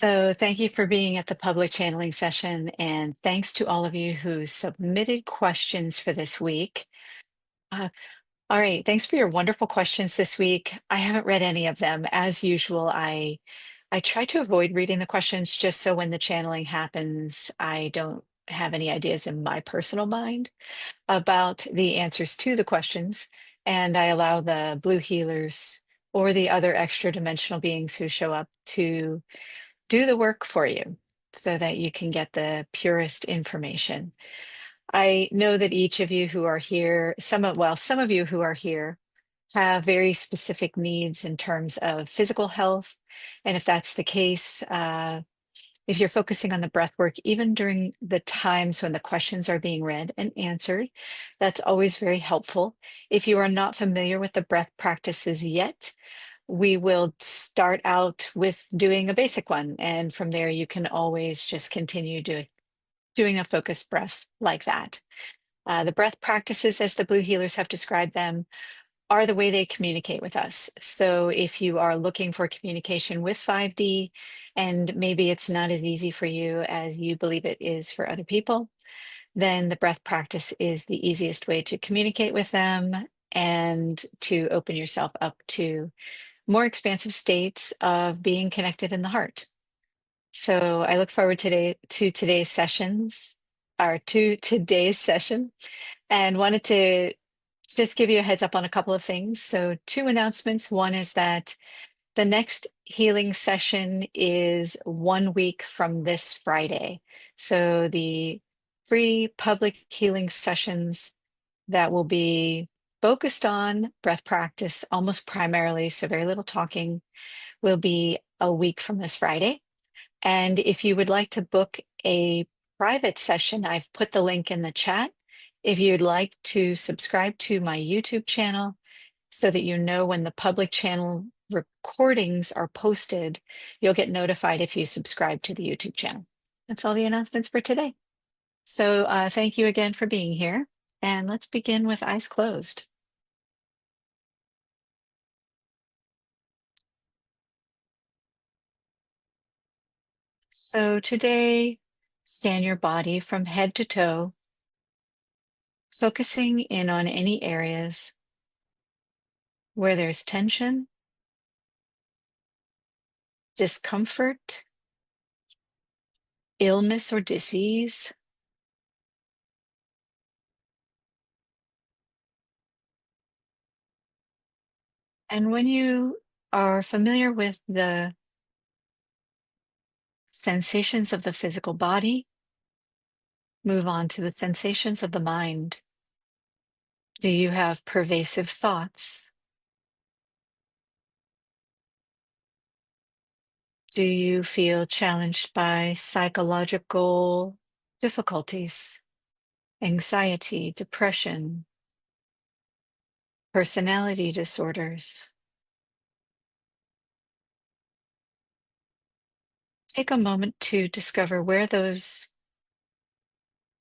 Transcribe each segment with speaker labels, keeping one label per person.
Speaker 1: So, thank you for being at the public channeling session, and thanks to all of you who submitted questions for this week. Uh, all right, thanks for your wonderful questions this week. I haven't read any of them. As usual, I try to avoid reading the questions just so when the channeling happens, I don't have any ideas in my personal mind about the answers to the questions, and I allow the blue healers or the other extra dimensional beings who show up to do the work for you so that you can get the purest information. I know that each of you who are here, some of you who are here have very specific needs in terms of physical health. And if that's the case, if you're focusing on the breath work, even during the times when the questions are being read and answered, that's always very helpful. If you are not familiar with the breath practices yet, we will start out with doing a basic one. And from there, you can always just continue doing a focused breath like that. The breath practices, as the Blue Healers have described them, are the way they communicate with us. So if you are looking for communication with 5D, and maybe it's not as easy for you as you believe it is for other people, then the breath practice is the easiest way to communicate with them and to open yourself up to more expansive states of being connected in the heart. So I look forward to today's sessions, or to today's session, and wanted to just give you a heads up on a couple of things. So, two announcements. One is that the next healing session is 1 week from this Friday. So, the free public healing sessions that will be focused on breath practice almost primarily, so very little talking, will be a week from this Friday. And if you would like to book a private session, I've put the link in the chat. If you'd like to subscribe to my YouTube channel so that you know when the public channel recordings are posted, you'll get notified if you subscribe to the YouTube channel. That's all the announcements for today. So thank you again for being here. And let's begin with eyes closed. So today, scan your body from head to toe, focusing in on any areas where there's tension, discomfort, illness, or disease. And when you are familiar with the sensations of the physical body, move on to the sensations of the mind. Do you have pervasive thoughts? Do you feel challenged by psychological difficulties, anxiety, depression, personality disorders? Take a moment to discover where those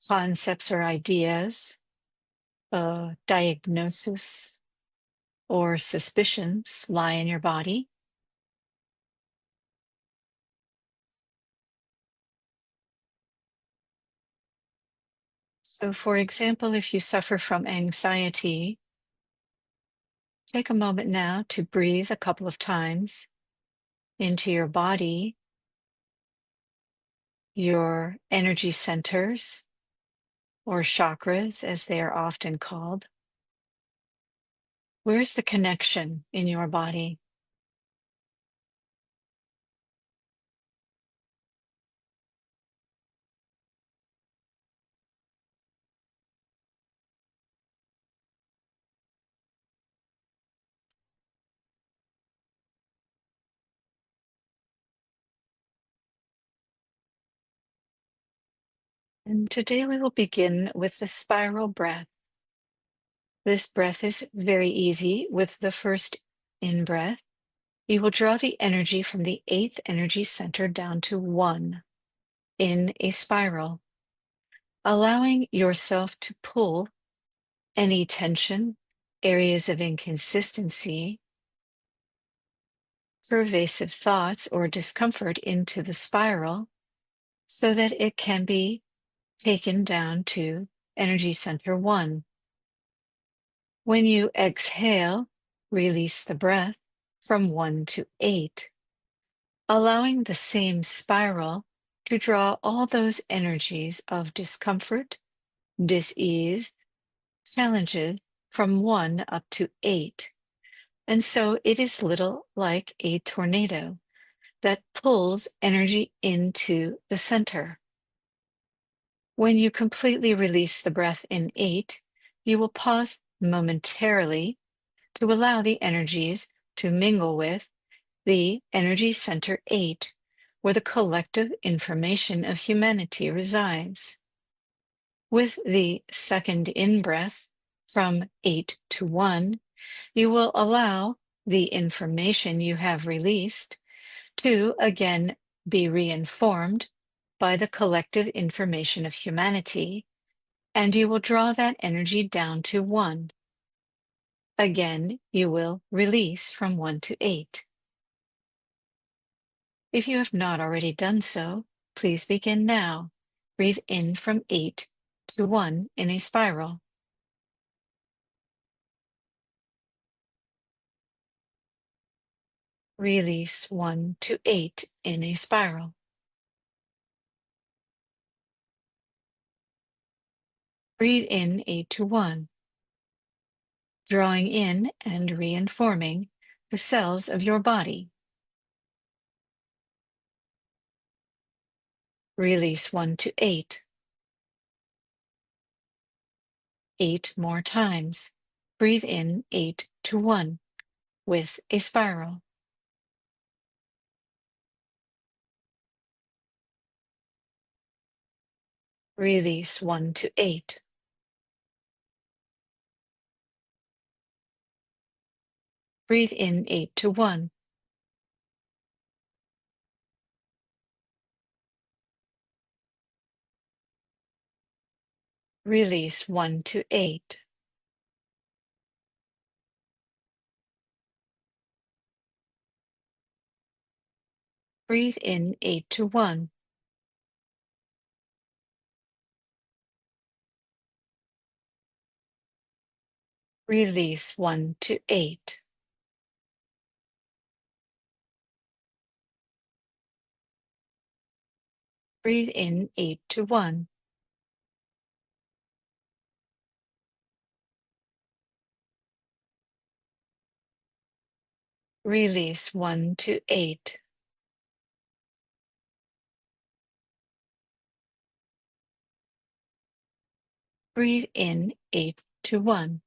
Speaker 1: concepts or ideas, diagnosis, or suspicions lie in your body. So, for example, if you suffer from anxiety, take a moment now to breathe a couple of times into your body, your energy centers, or chakras, as they are often called. Where's the connection in your body? And today we will begin with the spiral breath. This breath is very easy. With the first in breath, you will draw the energy from the eighth energy center down to 1 in a spiral, allowing yourself to pull any tension, areas of inconsistency, pervasive thoughts or discomfort into the spiral so that it can be taken down to energy center 1. When you exhale, release the breath from 1 to 8, allowing the same spiral to draw all those energies of discomfort, dis-ease, challenges from 1 up to 8. And so it is little like a tornado that pulls energy into the center. When you completely release the breath in 8, you will pause momentarily to allow the energies to mingle with the energy center 8, where the collective information of humanity resides. With the second in-breath from 8 to 1, you will allow the information you have released to again be reinformed by the collective information of humanity, and you will draw that energy down to 1. Again, you will release from 1 to 8. If you have not already done so, please begin now. Breathe in from 8 to 1 in a spiral. Release 1 to 8 in a spiral. Breathe in 8 to 1, drawing in and reinforming the cells of your body. Release 1 to 8. 8 more times. Breathe in 8 to 1 with a spiral. Release 1 to 8. Breathe in 8 to 1. Release 1 to 8. Breathe in 8 to 1. Release 1 to 8. Breathe in 8 to 1. Release 1 to 8. Breathe in 8 to 1.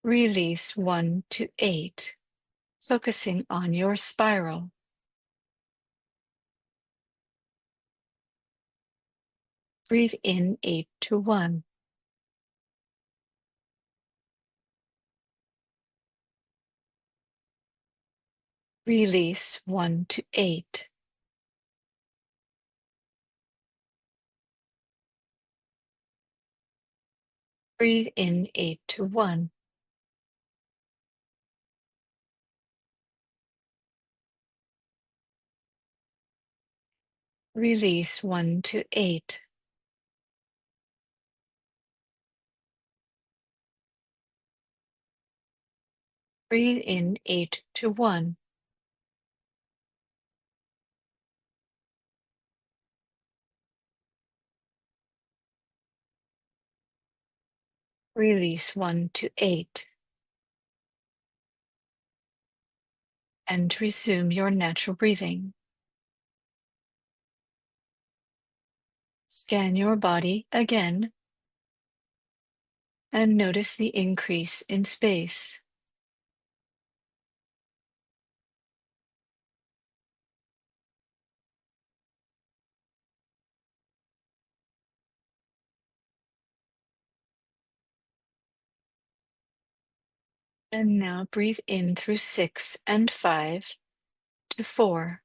Speaker 1: Release 1 to 8. Focusing on your spiral. Breathe in 8 to 1. Release 1 to 8. Breathe in 8 to 1. Release 1 to 8. Breathe in 8 to 1. Release 1 to 8. And resume your natural breathing. Scan your body again and notice the increase in space. And now breathe in through 6 and 5 to 4.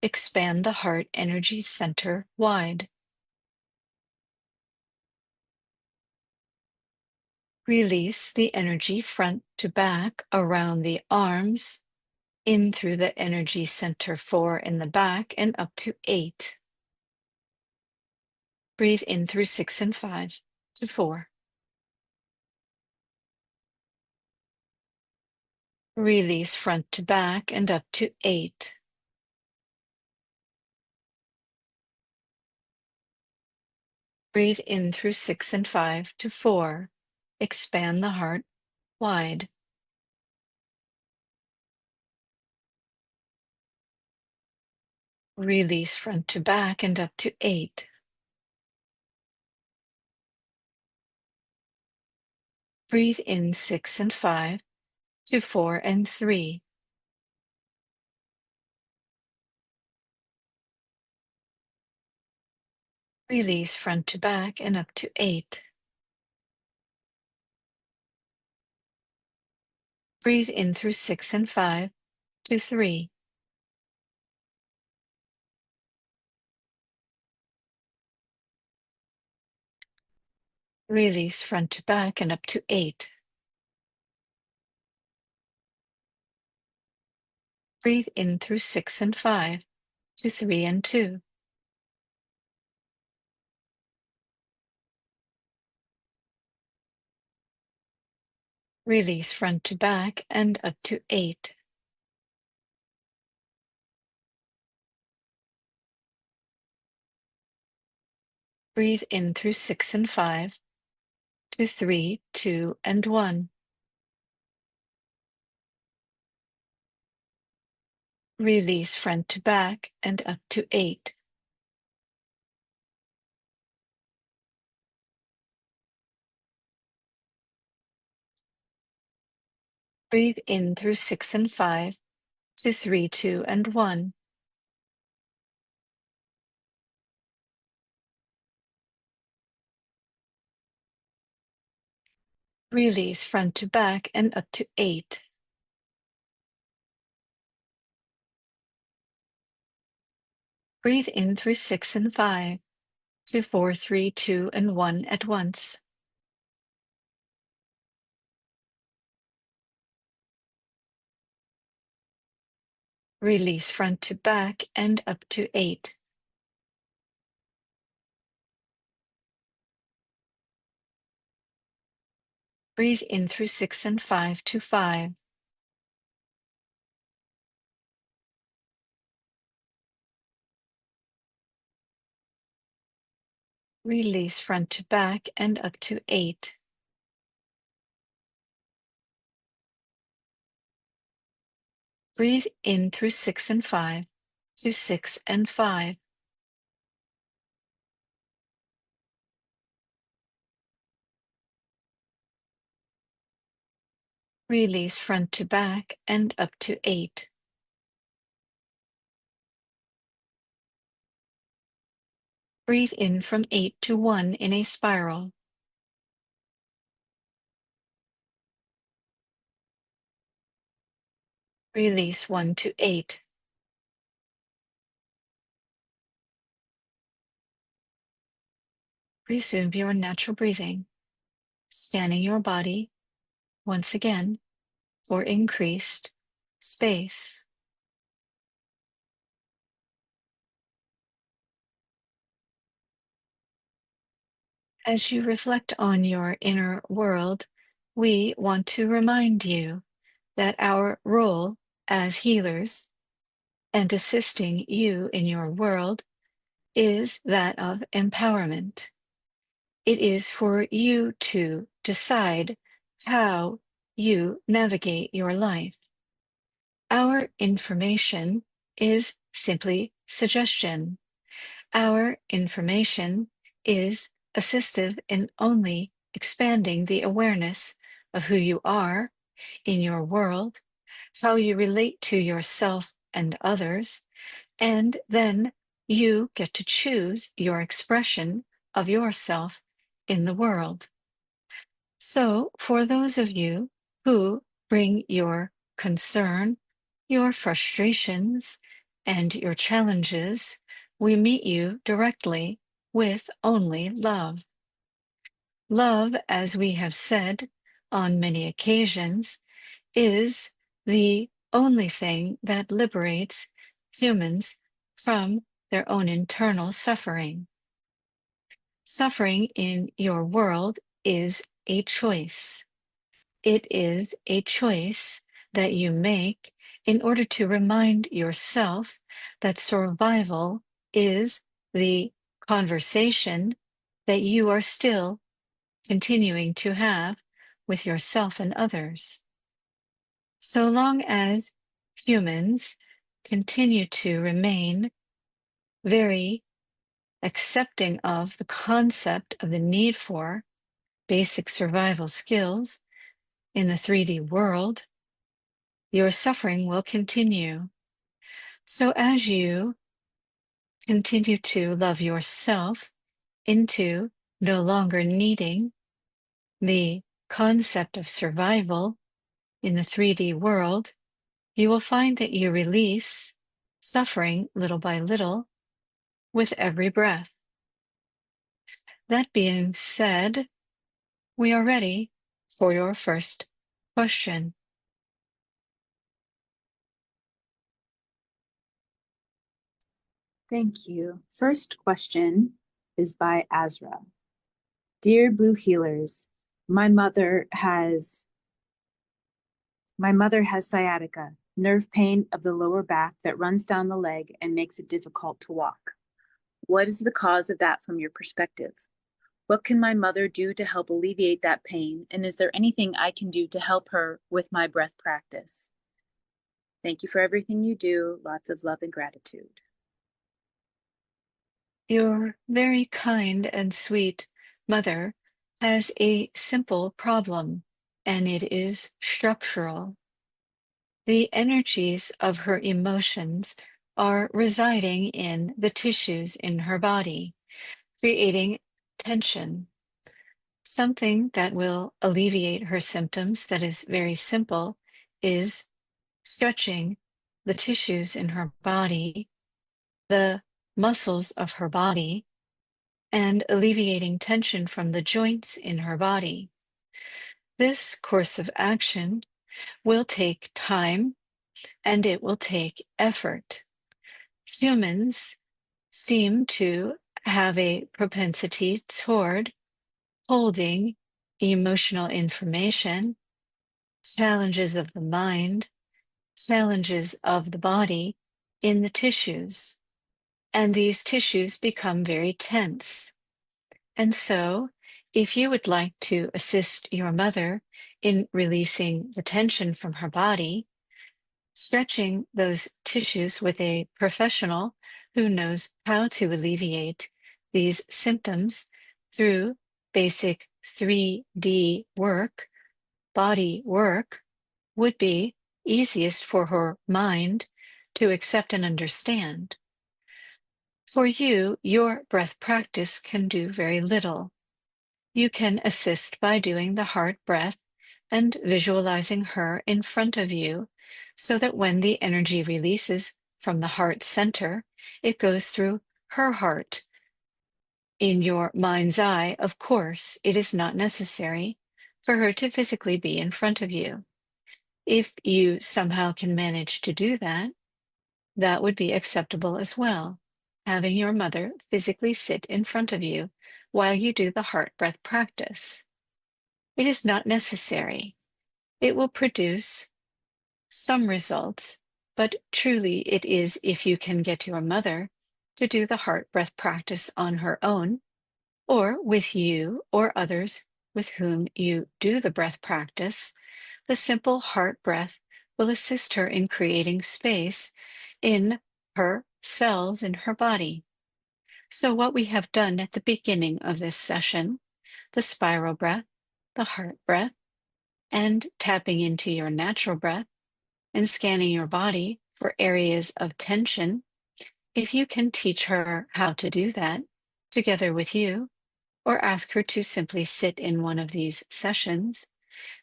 Speaker 1: Expand the heart energy center wide. Release the energy front to back around the arms, in through the energy center 4 in the back and up to 8. Breathe in through 6 and 5 to 4. Release front to back and up to 8. Breathe in through 6 and 5 to 4. Expand the heart wide. Release front to back and up to 8. Breathe in 6 and 5 to 4 and 3. Release front to back and up to 8. Breathe in through 6 and 5 to 3. Release front to back and up to 8. Breathe in through 6 and 5 to 3 and 2. Release front to back and up to 8. Breathe in through 6 and 5 to 3, 2, and 1. Release front to back and up to 8. Breathe in through 6 and 5 to 3, 2, and 1. Release front to back and up to 8. Breathe in through 6 and 5 to 4, 3, 2, and 1 at once. Release front to back and up to 8. Breathe in through 6 and 5 to 5. Release front to back and up to 8. Breathe in through 6 and 5 to 6 and 5. Release front to back and up to 8. Breathe in from 8 to 1 in a spiral. Release 1 to 8. Resume your natural breathing, scanning your body once again for increased space. As you reflect on your inner world, we want to remind you that our role as healers and assisting you in your world is that of empowerment. It is for you to decide how you navigate your life. Our information is simply suggestion. Our information is assistive in only expanding the awareness of who you are in your world, how you relate to yourself and others, and then you get to choose your expression of yourself in the world. So, for those of you who bring your concern, your frustrations, and your challenges, we meet you directly with only love. Love, as we have said, on many occasions, is the only thing that liberates humans from their own internal suffering. Suffering in your world is a choice. It is a choice that you make in order to remind yourself that survival is the conversation that you are still continuing to have with yourself and others. So long as humans continue to remain very accepting of the concept of the need for basic survival skills in the 3D world, your suffering will continue. So as you continue to love yourself into no longer needing the concept of survival in the 3D world, you will find that you release suffering little by little with every breath. That being said, we are ready for your first question.
Speaker 2: Thank you. First question is by Azra. Dear Blue Healers, my mother has sciatica, nerve pain of the lower back that runs down the leg and makes it difficult to walk. What is the cause of that from your perspective? What can my mother do to help alleviate that pain? And is there anything I can do to help her with my breath practice? Thank you for everything you do. Lots of love and gratitude.
Speaker 1: Your very kind and sweet mother has a simple problem, and it is structural. The energies of her emotions are residing in the tissues in her body, creating tension. Something that will alleviate her symptoms that is very simple is stretching the tissues in her body, the muscles of her body, and alleviating tension from the joints in her body. This course of action will take time and it will take effort. Humans seem to have a propensity toward holding emotional information, challenges of the mind, challenges of the body in the tissues. And these tissues become very tense. And so, if you would like to assist your mother in releasing the tension from her body, stretching those tissues with a professional who knows how to alleviate these symptoms through basic 3D work, body work, would be easiest for her mind to accept and understand. For you, your breath practice can do very little. You can assist by doing the heart breath and visualizing her in front of you so that when the energy releases from the heart center, it goes through her heart. In your mind's eye, of course, it is not necessary for her to physically be in front of you. If you somehow can manage to do that, that would be acceptable as well, having your mother physically sit in front of you while you do the heart breath practice. It is not necessary. It will produce some results, but truly it is if you can get your mother to do the heart breath practice on her own, or with you or others with whom you do the breath practice. The simple heart breath will assist her in creating space in her cells in her body. So what we have done at the beginning of this session, the spiral breath, the heart breath, and tapping into your natural breath and scanning your body for areas of tension, if you can teach her how to do that together with you, or ask her to simply sit in one of these sessions,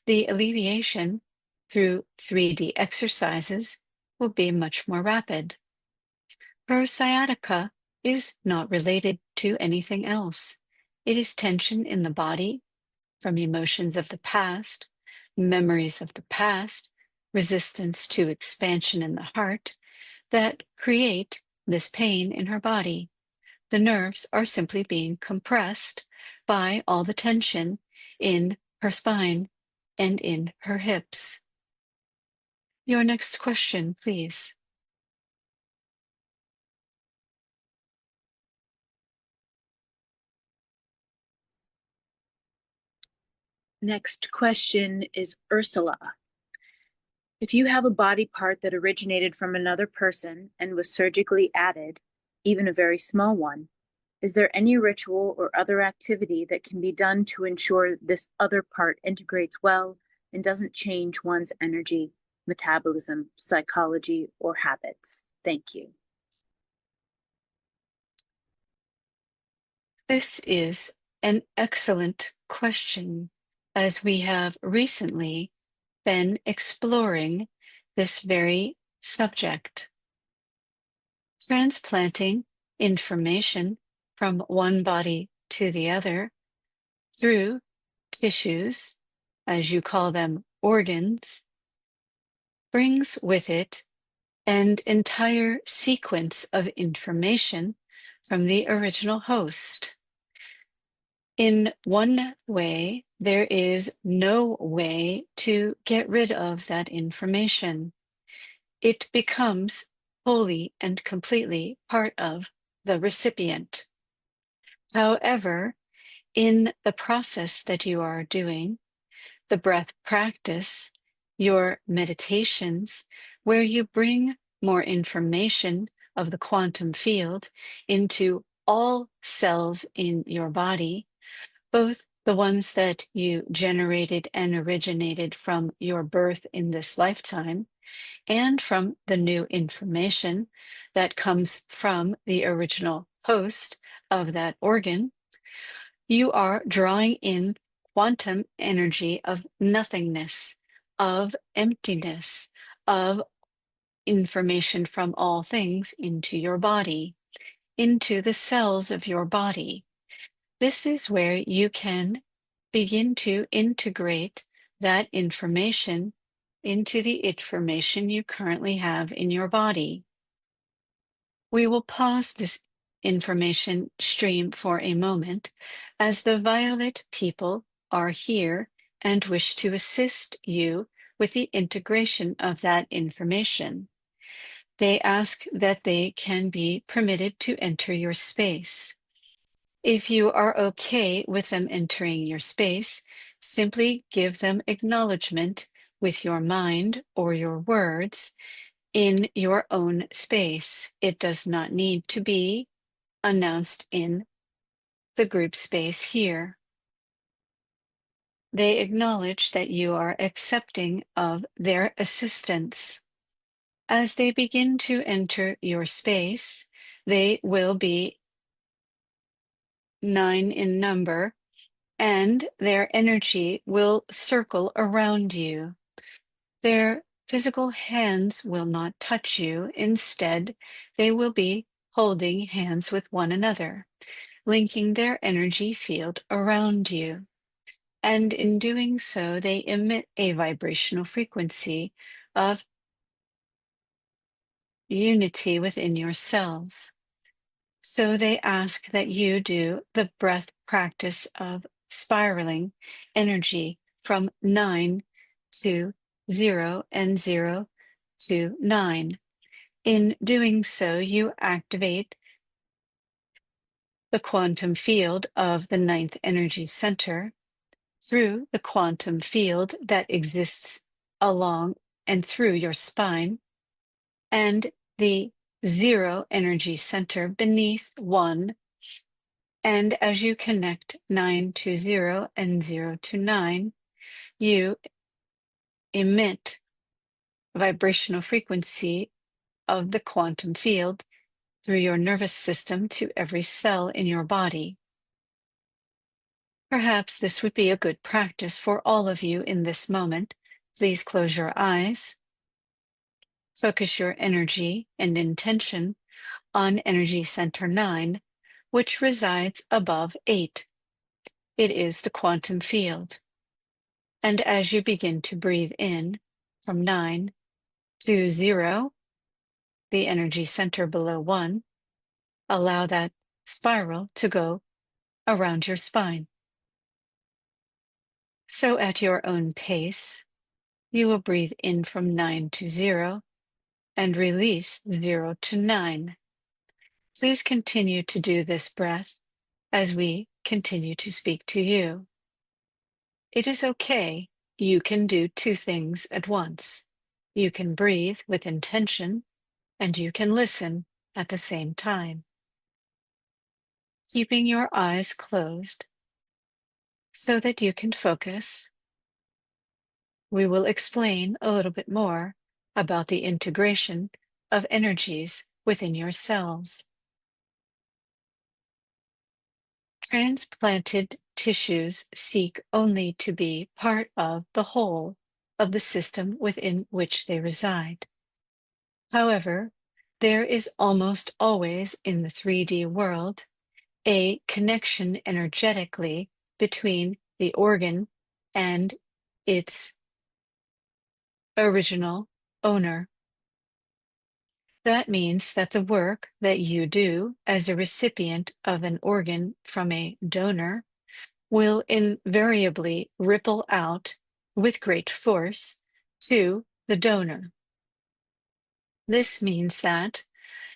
Speaker 1: the alleviation through 3D exercises will be much more rapid. Her sciatica is not related to anything else. It is tension in the body from emotions of the past memories of the past, resistance to expansion in the heart that create this pain in her body. The nerves are simply being compressed by all the tension in her spine and in her hips. Your next question, please.
Speaker 2: Next question is Ursula. If you have a body part that originated from another person and was surgically added, even a very small one, is there any ritual or other activity that can be done to ensure this other part integrates well and doesn't change one's energy, metabolism, psychology, or habits? Thank you.
Speaker 1: This is an excellent question, as we have recently been exploring this very subject. Transplanting information from one body to the other through tissues, as you call them, organs, brings with it an entire sequence of information from the original host. In one way, there is no way to get rid of that information. It becomes wholly and completely part of the recipient. However, in the process that you are doing, the breath practice, your meditations, where you bring more information of the quantum field into all cells in your body, both the ones that you generated and originated from your birth in this lifetime, and from the new information that comes from the original host of that organ, you are drawing in quantum energy of nothingness, of emptiness, of information from all things into your body, into the cells of your body. This is where you can begin to integrate that information into the information you currently have in your body. We will pause this information stream for a moment, as the Violet people are here and wish to assist you with the integration of that information. They ask that they can be permitted to enter your space. If you are okay with them entering your space, simply give them acknowledgement with your mind or your words in your own space. It does not need to be announced in the group space here. They acknowledge that you are accepting of their assistance. As they begin to enter your space, they will be 9 in number, and their energy will circle around you. Their physical hands will not touch you. Instead, they will be holding hands with one another, linking their energy field around you. And in doing so, they emit a vibrational frequency of unity within your cells. So they ask that you do the breath practice of spiraling energy from 9 to 0 and 0 to 9. In doing so, you activate the quantum field of the ninth energy center through the quantum field that exists along and through your spine, and the 0 energy center beneath 1. And as you connect 9 to 0 and 0 to 9, you emit vibrational frequency of the quantum field through your nervous system to every cell in your body. Perhaps this would be a good practice for all of you in this moment. Please close your eyes. Focus your energy and intention on energy center 9, which resides above 8. It is the quantum field. And as you begin to breathe in from 9 to 0, the energy center below 1, allow that spiral to go around your spine. So at your own pace, you will breathe in from 9 to 0 and release 0 to 9. Please continue to do this breath as we continue to speak to you. It is okay. You can do two things at once. You can breathe with intention, and you can listen at the same time. Keeping your eyes closed so that you can focus, we will explain a little bit more about the integration of energies within your cells. Transplanted tissues seek only to be part of the whole of the system within which they reside. However, there is almost always in the 3D world a connection energetically between the organ and its original owner. That means that the work that you do as a recipient of an organ from a donor will invariably ripple out with great force to the donor. This means that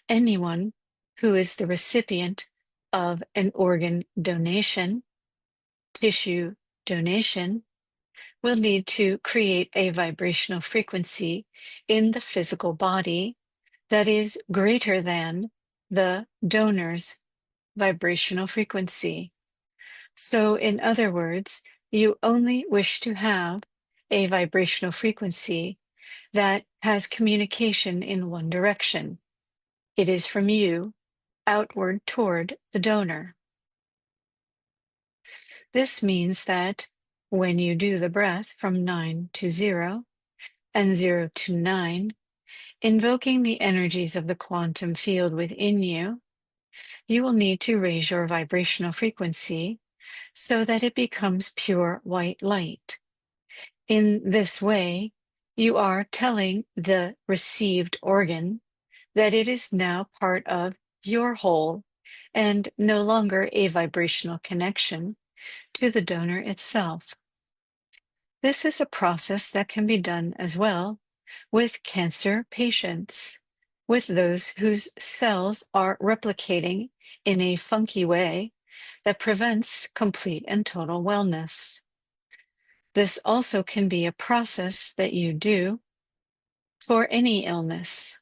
Speaker 1: anyone who is the recipient of an organ donation, tissue donation, will need to create a vibrational frequency in the physical body that is greater than the donor's vibrational frequency. So, in other words, you only wish to have a vibrational frequency that has communication in one direction. It is from you outward toward the donor. This means that when you do the breath from 9 to 0 and 0 to 9, invoking the energies of the quantum field within you, you will need to raise your vibrational frequency so that it becomes pure white light. In this way, you are telling the received organ that it is now part of your whole and no longer a vibrational connection to the donor itself. This is a process that can be done as well with cancer patients, with those whose cells are replicating in a funky way that prevents complete and total wellness. This also can be a process that you do for any illness,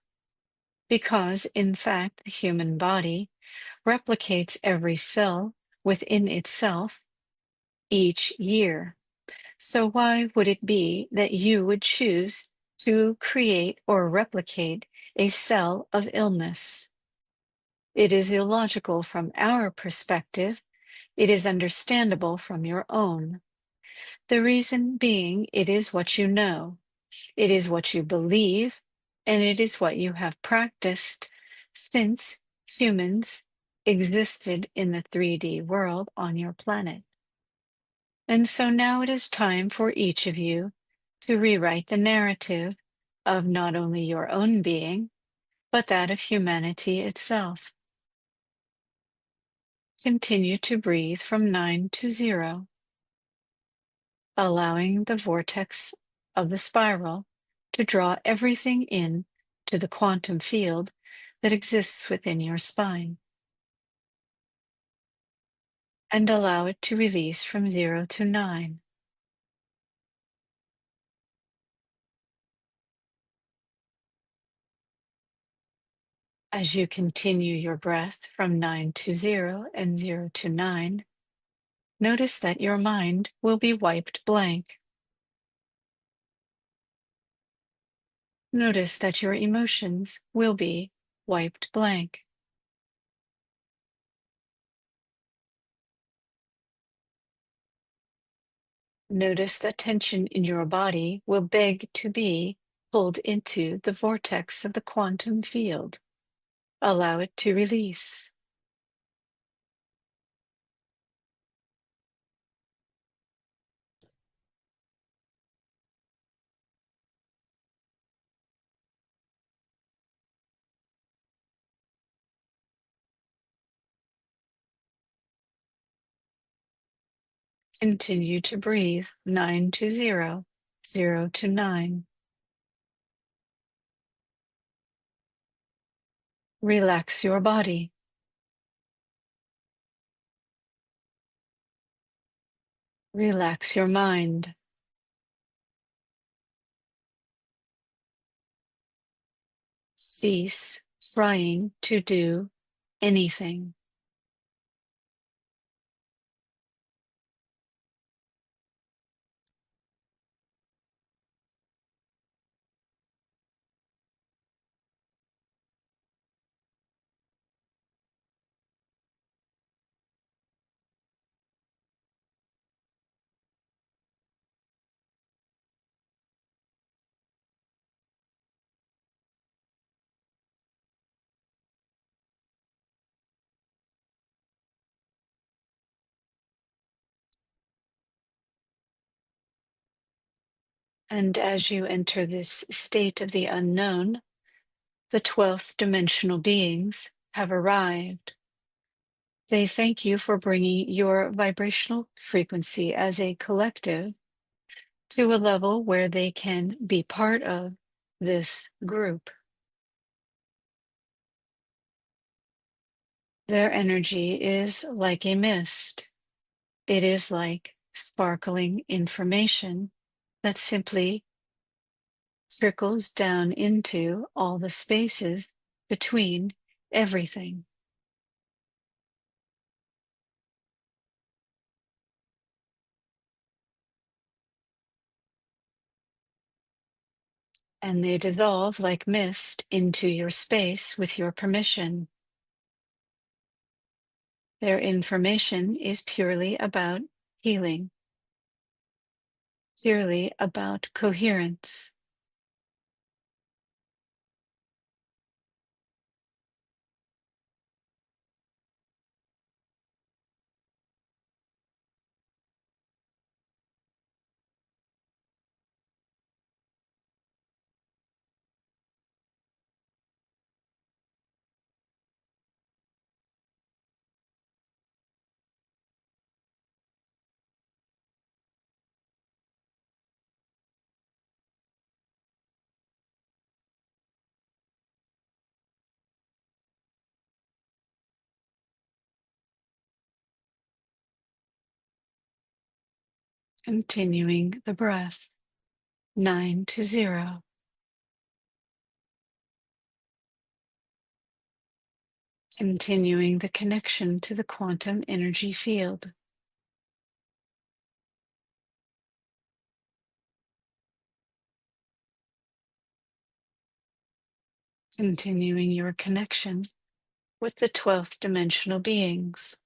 Speaker 1: because in fact, the human body replicates every cell within itself each year. So why would it be that you would choose to create or replicate a cell of illness? It is illogical from our perspective. It is understandable from your own. The reason being, it is what you know, it is what you believe, and it is what you have practiced since humans existed in the 3D world on your planet. And so now it is time for each of you to rewrite the narrative of not only your own being, but that of humanity itself. Continue to breathe from 9 to 0, allowing the vortex of the spiral to draw everything in to the quantum field that exists within your spine, and allow it to release from 0 to 9. As you continue your breath from 9 to 0 and 0 to 9, notice that your mind will be wiped blank. Notice that your emotions will be wiped blank. Notice that tension in your body will beg to be pulled into the vortex of the quantum field. Allow it to release. Continue to breathe 9 to 0, 0 to 9. Relax your body. Relax your mind. Cease trying to do anything. And as you enter this state of the unknown, the 12th dimensional beings have arrived. They thank you for bringing your vibrational frequency as a collective to a level where they can be part of this group. Their energy is like a mist. It is like sparkling information that simply trickles down into all the spaces between everything. And they dissolve like mist into your space with your permission. Their information is purely about healing, purely about coherence. Continuing the breath, 9 to 0. Continuing the connection to the quantum energy field. Continuing your connection with the 12th dimensional beings.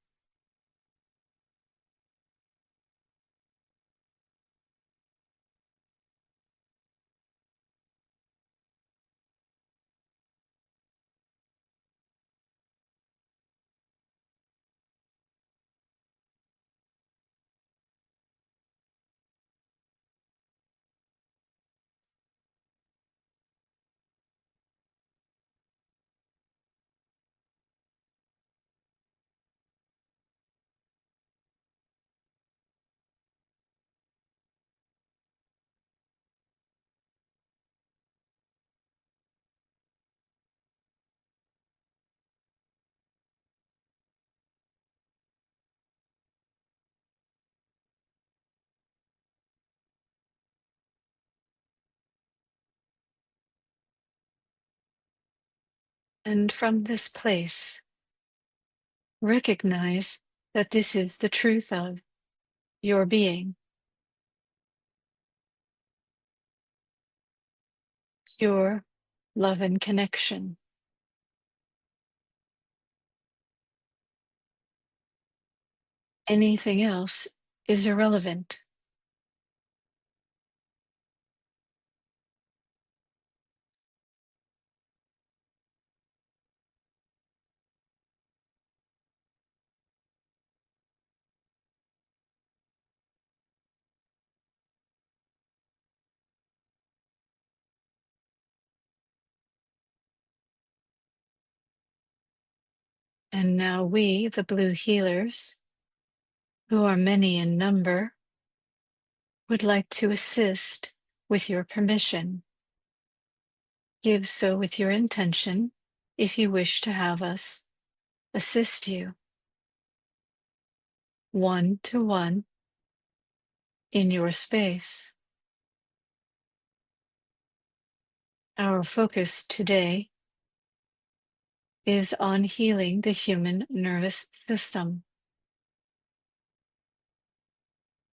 Speaker 1: And from this place, recognize that this is the truth of your being, pure love and connection. Anything else is irrelevant. And now we, the blue healers, who are many in number, would like to assist with your permission. Give so with your intention if you wish to have us assist you one-to-one in your space. Our focus today is on healing the human nervous system.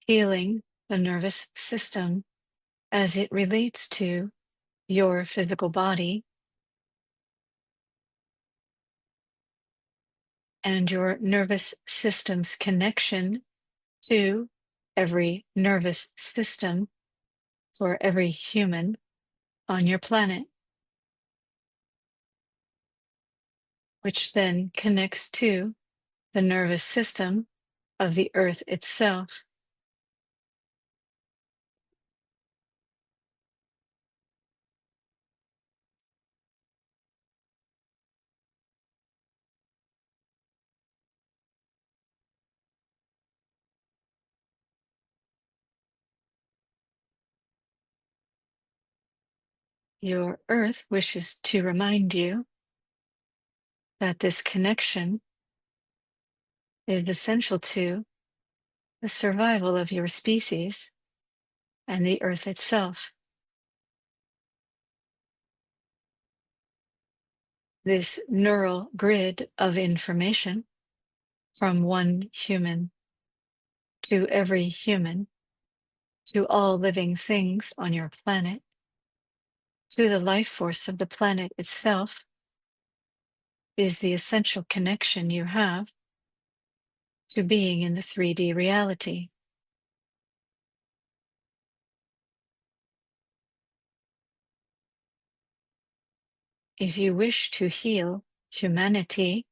Speaker 1: Healing the nervous system as it relates to your physical body and your nervous system's connection to every nervous system for every human on your planet, which then connects to the nervous system of the earth itself. Your earth wishes to remind you that this connection is essential to the survival of your species and the earth itself. This neural grid of information from one human to every human, to all living things on your planet, to the life force of the planet itself, is the essential connection you have to being in the 3D reality. If you wish to heal humanity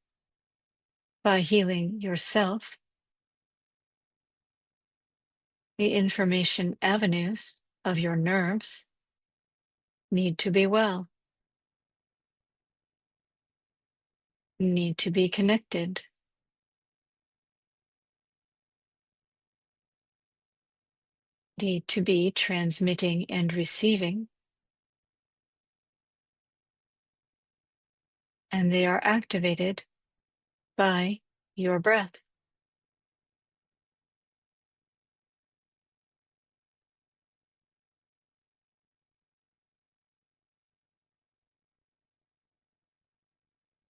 Speaker 1: by healing yourself, the information avenues of your nerves need to be well, need to be connected, need to be transmitting and receiving, and they are activated by your breath.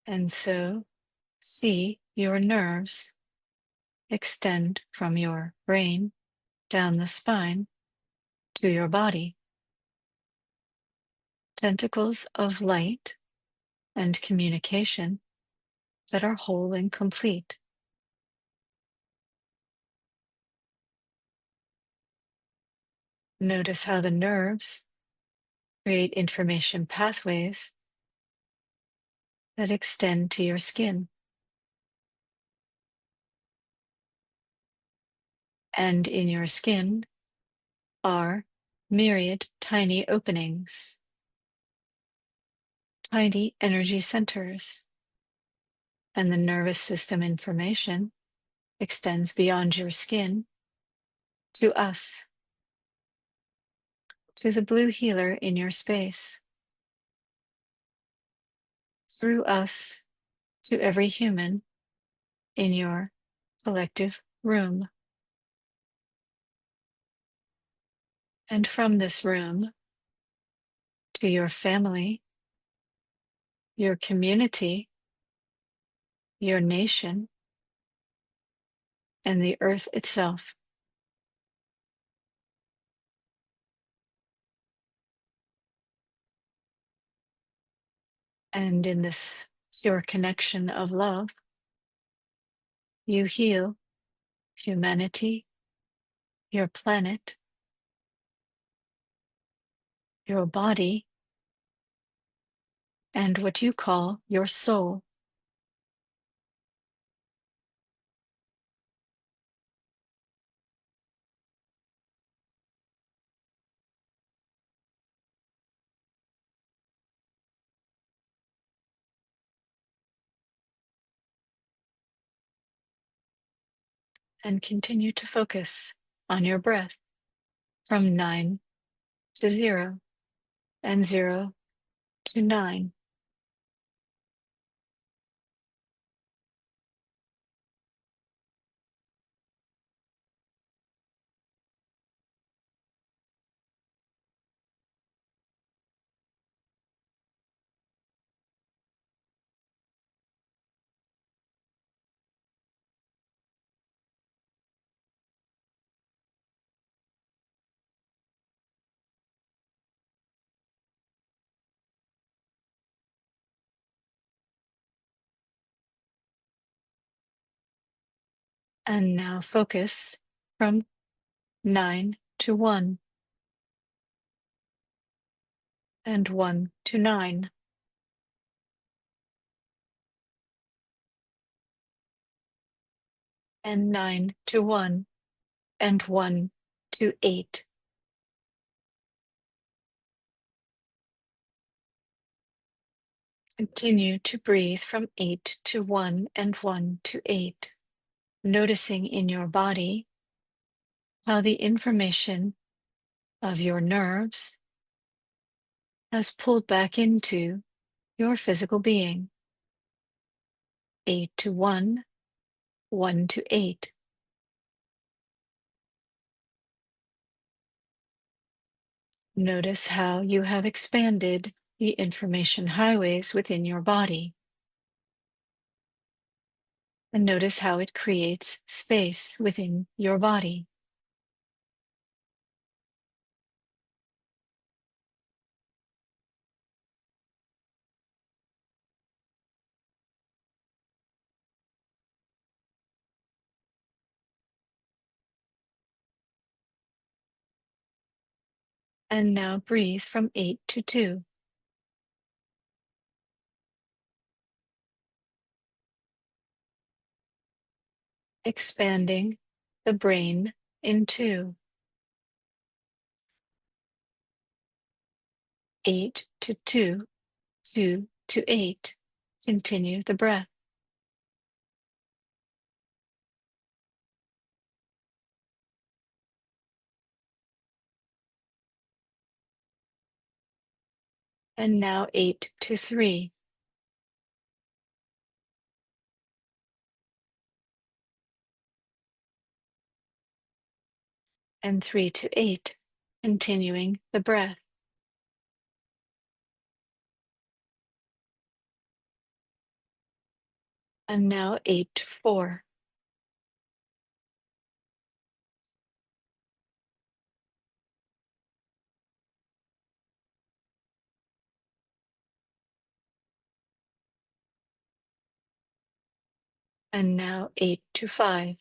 Speaker 1: And so see your nerves extend from your brain down the spine to your body. Tentacles of light and communication that are whole and complete. Notice how the nerves create information pathways that extend to your skin. And in your skin are myriad tiny openings, tiny energy centers, and the nervous system information extends beyond your skin to us, to the blue healer in your space, through us to every human in your collective room. And from this room to your family, your community, your nation, and the earth itself. And in this pure connection of love, you heal humanity, your planet, your body, and what you call your soul. And continue to focus on your breath from 9 to 0 and 0 to 9. And now focus from 9 to 1 and 1 to 9 and 9 to 1 and 1 to 8. Continue to breathe from 8 to 1 and 1 to 8, noticing in your body how the information of your nerves has pulled back into your physical being. 8 to 1, 1 to 8. Notice how you have expanded the information highways within your body. And notice how it creates space within your body. And now breathe from 8 to 2. Expanding the brain in 2. 8 to 2, 2 to 8. Continue the breath. And now 8 to 3. And 3 to 8. Continuing the breath. And now 8 to 4. And now 8 to 5.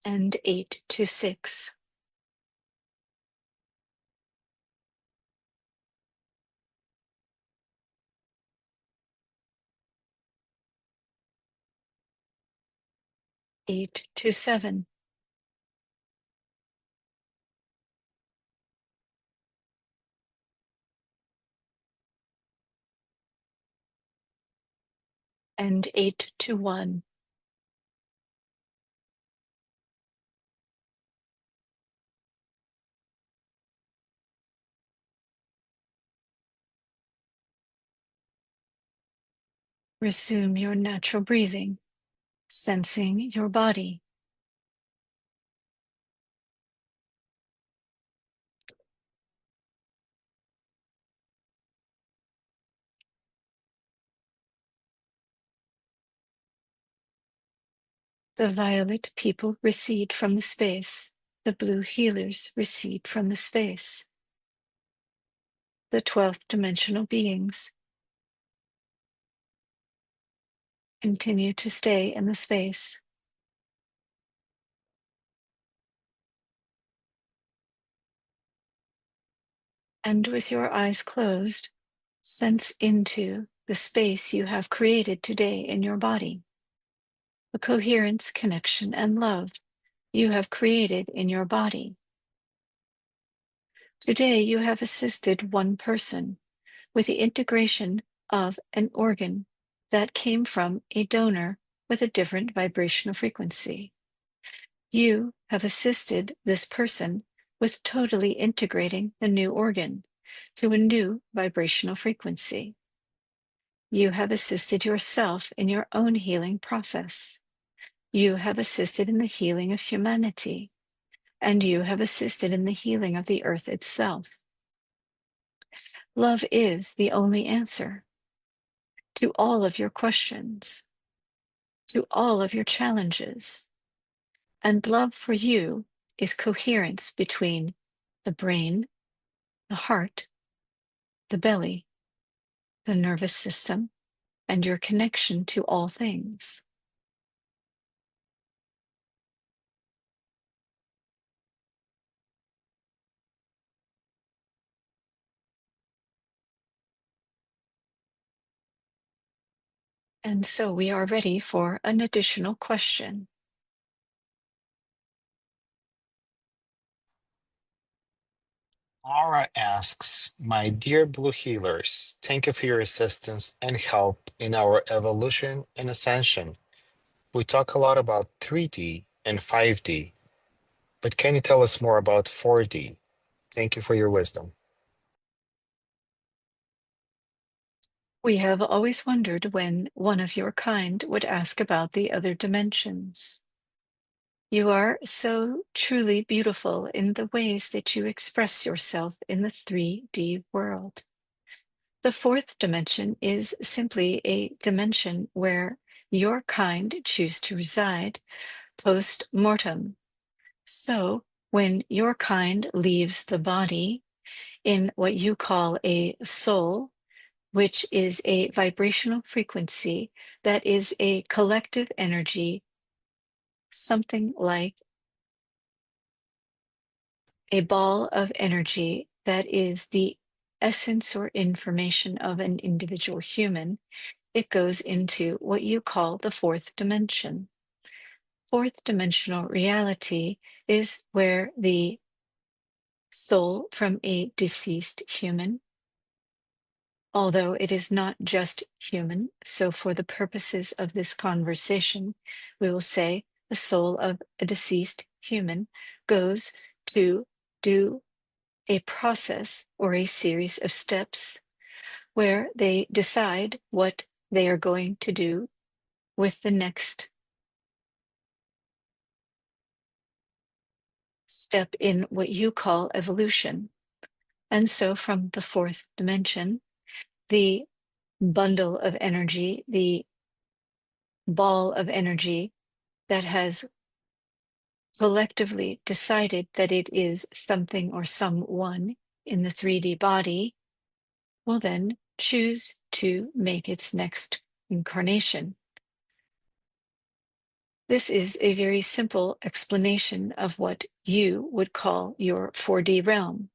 Speaker 1: And 8 to 6. Eight to 7. And 8 to 1. Resume your natural breathing, sensing your body. The violet people recede from the space. The blue healers recede from the space. The 12th dimensional beings continue to stay in the space. And with your eyes closed, sense into the space you have created today in your body, the coherence, connection, and love you have created in your body. Today, you have assisted one person with the integration of an organ that came from a donor with a different vibrational frequency. You have assisted this person with totally integrating the new organ to a new vibrational frequency. You have assisted yourself in your own healing process. You have assisted in the healing of humanity, and you have assisted in the healing of the earth itself. Love is the only answer to all of your questions, to all of your challenges. And love for you is coherence between the brain, the heart, the belly, the nervous system, and your connection to all things. And so we are ready for an additional question.
Speaker 3: Laura asks, my dear Blue Healers, thank you for your assistance and help in our evolution and ascension. We talk a lot about 3D and 5D, but can you tell us more about 4D? Thank you for your wisdom.
Speaker 1: We have always wondered when one of your kind would ask about the other dimensions. You are so truly beautiful in the ways that you express yourself in the 3D world. The fourth dimension is simply a dimension where your kind choose to reside post-mortem. So, when your kind leaves the body in what you call a soul, which is a vibrational frequency that is a collective energy, something like a ball of energy that is the essence or information of an individual human, it goes into what you call the fourth dimension. Fourth dimensional reality is where the soul from a deceased human, although it is not just human, so for the purposes of this conversation, we will say the soul of a deceased human goes to do a process or a series of steps where they decide what they are going to do with the next step in what you call evolution. And so, from the fourth dimension, the bundle of energy, the ball of energy that has collectively decided that it is something or someone in the 3D body will then choose to make its next incarnation. This is a very simple explanation of what you would call your 4D realm.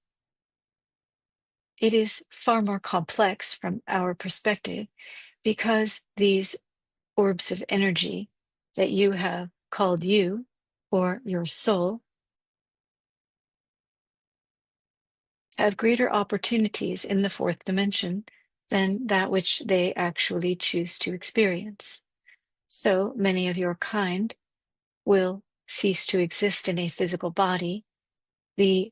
Speaker 1: It is far more complex from our perspective because these orbs of energy that you have called you or your soul have greater opportunities in the fourth dimension than that which they actually choose to experience. So many of your kind will cease to exist in a physical body. The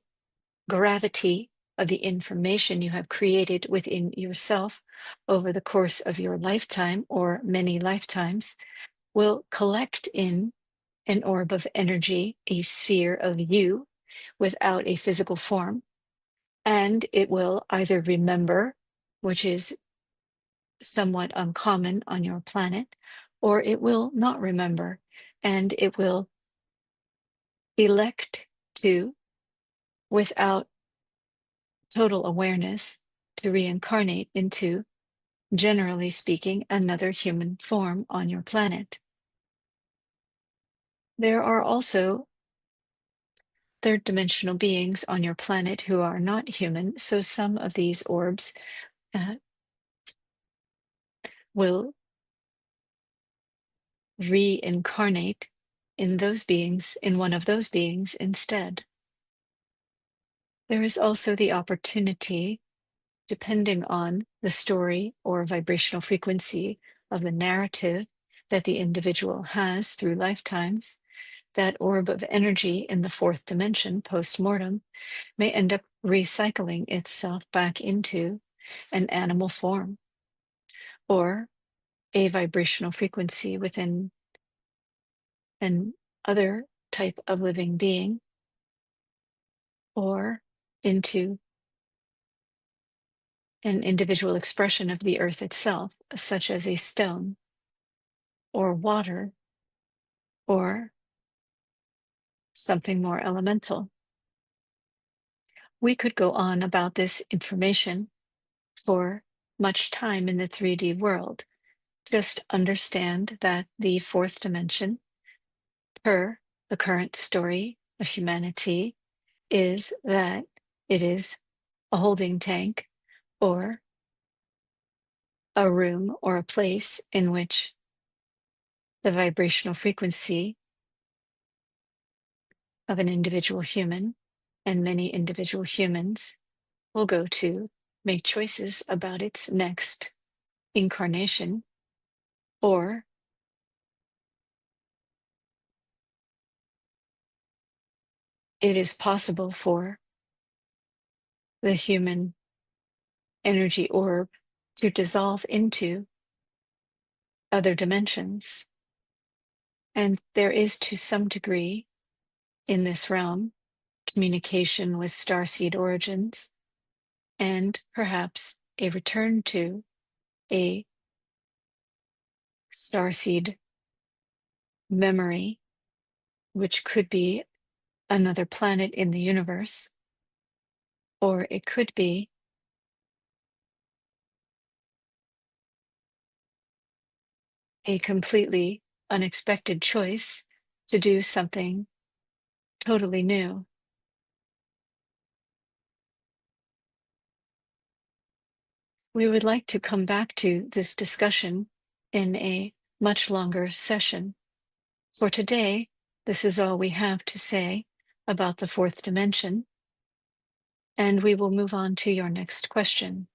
Speaker 1: gravity of the information you have created within yourself over the course of your lifetime or many lifetimes will collect in an orb of energy, a sphere of you without a physical form, and it will either remember, which is somewhat uncommon on your planet, or it will not remember, and it will elect to, without total awareness, to reincarnate into, generally speaking, another human form on your planet. There are also third dimensional beings on your planet who are not human, so some of these orbs uh, will reincarnate in those beings, in one of those beings instead. there is also the opportunity, depending on the story or vibrational frequency of the narrative that the individual has through lifetimes, that orb of energy in the fourth dimension, postmortem, may end up recycling itself back into an animal form or a vibrational frequency within an other type of living being, or into an individual expression of the earth itself, such as a stone or water or something more elemental. We could go on about this information for much time in the 3D world. Just understand that the fourth dimension, per the current story of humanity, is that it is a holding tank or a room or a place in which the vibrational frequency of an individual human and many individual humans will go to make choices about its next incarnation, or it is possible for the human energy orb to dissolve into other dimensions. And there is, to some degree, in this realm, communication with starseed origins, and perhaps a return to a starseed memory, which could be another planet in the universe, or it could be a completely unexpected choice to do something totally new. We would like to come back to this discussion in a much longer session. For today, this is all we have to say about the fourth dimension, and we will move on to your next question.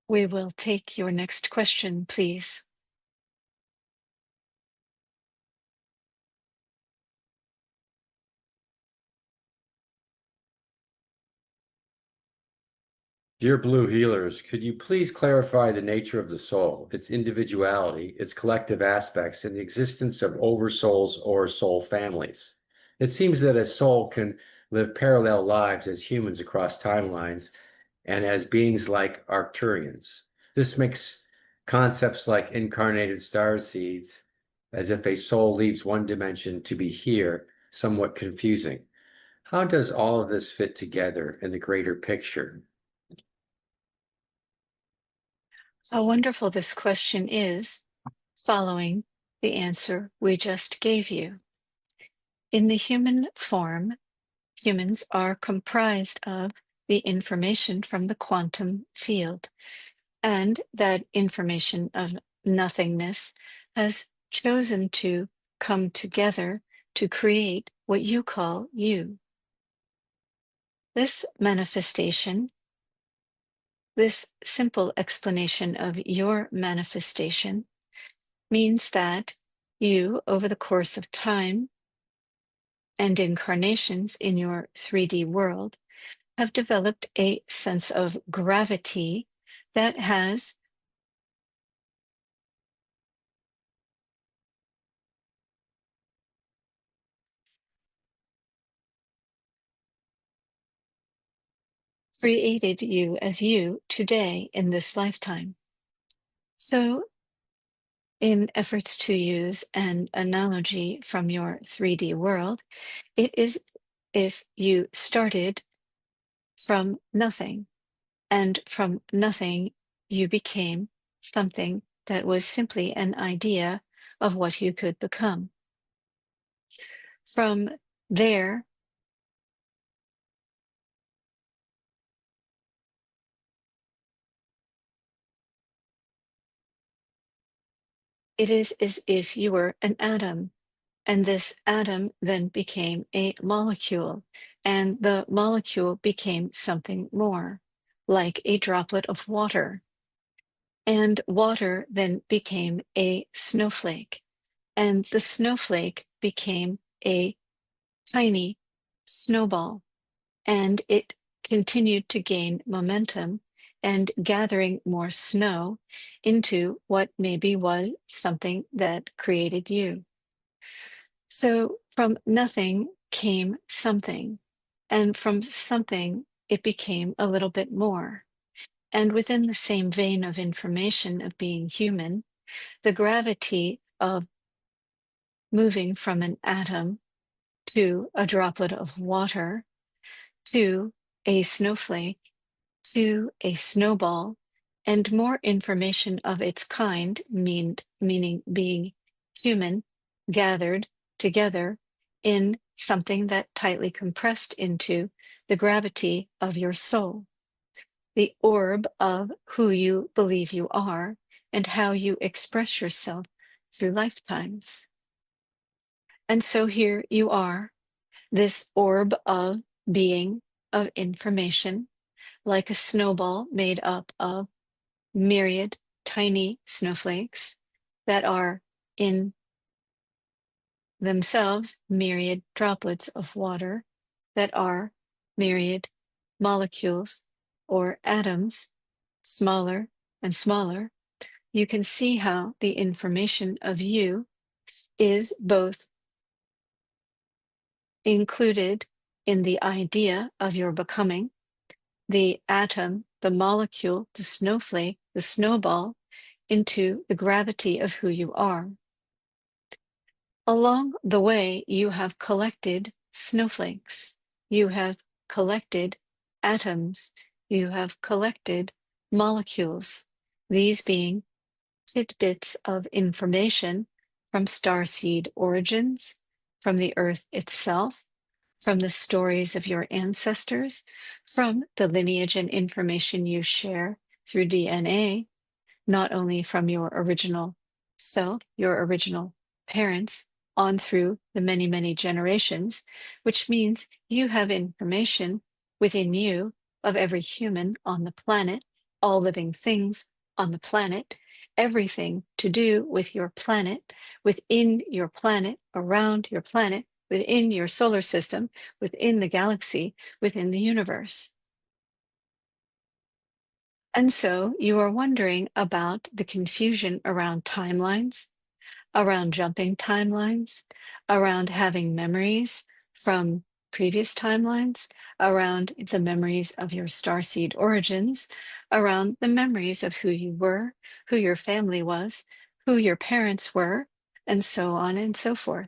Speaker 1: We will take your next question, please.
Speaker 4: Dear Blue Healers, could you please clarify the nature of the soul, its individuality, its collective aspects, and the existence of oversouls or soul families? It seems that a soul can live parallel lives as humans across timelines and as beings like Arcturians. This makes concepts like incarnated star seeds, as if a soul leaves one dimension to be here, somewhat confusing. How does all of this fit together in the greater picture?
Speaker 1: How wonderful this question is, following the answer we just gave you. In the human form, humans are comprised of the information from the quantum field, and that information of nothingness has chosen to come together to create what you call you. This manifestation, this simple explanation of your manifestation, means that you, over the course of time and incarnations in your 3D world, have developed a sense of gravity that has created you as you today in this lifetime. So, in efforts to use an analogy from your 3D world, it is if you started from nothing, and from nothing you became something that was simply an idea of what you could become. From there, it is as if you were an atom, and this atom then became a molecule, and the molecule became something more, like a droplet of water. And water then became a snowflake, and the snowflake became a tiny snowball, and it continued to gain momentum and gathering more snow into what maybe was something that created you. So from nothing came something, and from something it became a little bit more. And within the same vein of information of being human, the gravity of moving from an atom to a droplet of water to a snowflake to a snowball, and more information of its kind, meaning being human, gathered together in something that tightly compressed into the gravity of your soul, the orb of who you believe you are and how you express yourself through lifetimes. And so here you are, this orb of being, of information, like a snowball made up of myriad tiny snowflakes that are in themselves myriad droplets of water that are myriad molecules or atoms, smaller and smaller. You can see how the information of you is both included in the idea of your becoming, the atom, the molecule, the snowflake, the snowball, into the gravity of who you are. Along the way, you have collected snowflakes, you have collected atoms, you have collected molecules, these being tidbits of information from starseed origins, from the earth itself, from the stories of your ancestors, from the lineage and information you share through DNA, not only from your original self, your original parents, on through the many, many generations, which means you have information within you of every human on the planet, all living things on the planet, everything to do with your planet, within your planet, around your planet, within your solar system, within the galaxy, within the universe. And so you are wondering about the confusion around timelines, around jumping timelines, around having memories from previous timelines, around the memories of your starseed origins, around the memories of who you were, who your family was, who your parents were, and so on and so forth.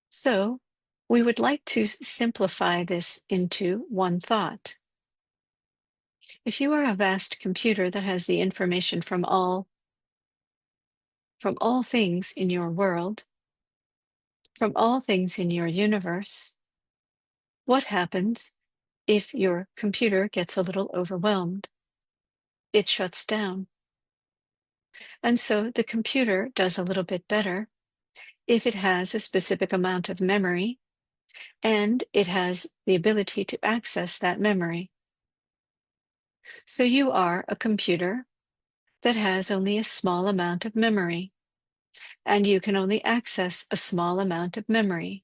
Speaker 1: So we would like to simplify this into one thought. If you are a vast computer that has the information from all things in your world, from all things in your universe, what happens if your computer gets a little overwhelmed? It shuts down. And so the computer does a little bit better if it has a specific amount of memory and it has the ability to access that memory. So you are a computer that has only a small amount of memory, and you can only access a small amount of memory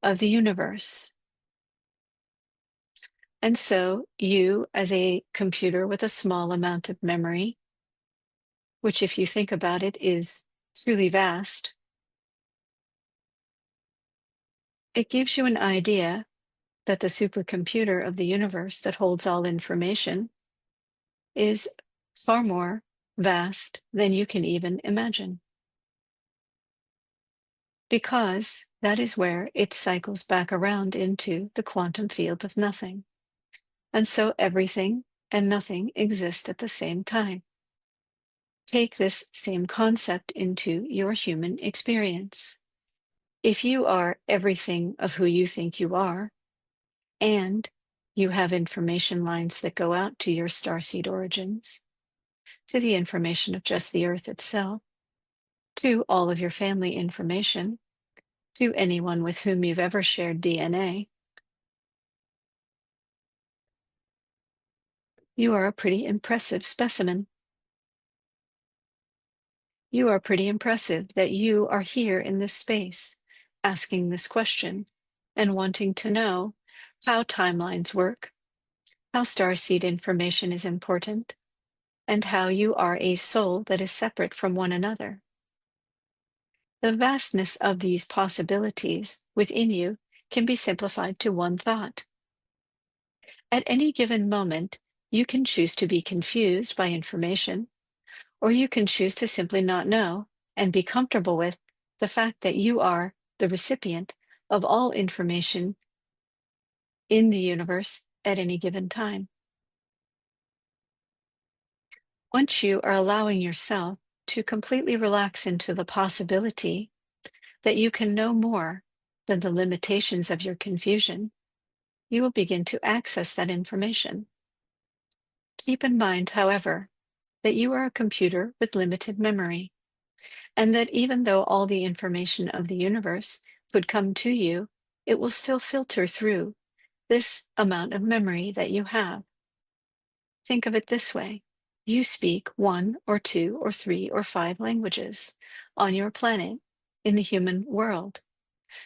Speaker 1: of the universe. And so you, as a computer with a small amount of memory, which if you think about it is truly vast, it gives you an idea that the supercomputer of the universe that holds all information is far more vast than you can even imagine. Because that is where it cycles back around into the quantum field of nothing. And so everything and nothing exist at the same time. Take this same concept into your human experience. If you are everything of who you think you are, and you have information lines that go out to your starseed origins, to the information of just the Earth itself, to all of your family information, to anyone with whom you've ever shared DNA, you are a pretty impressive specimen. You are pretty impressive that you are here in this space, asking this question and wanting to know how timelines work, how starseed information is important, and how you are a soul that is separate from one another. The vastness of these possibilities within you can be simplified to one thought. At any given moment, you can choose to be confused by information, or you can choose to simply not know and be comfortable with the fact that you are the recipient of all information in the universe at any given time. Once you are allowing yourself to completely relax into the possibility that you can know more than the limitations of your confusion, you will begin to access that information. Keep in mind, however, that you are a computer with limited memory, and that even though all the information of the universe could come to you, it will still filter through this amount of memory that you have. Think of it this way. You speak 1 or 2 or 3 or 5 languages on your planet in the human world.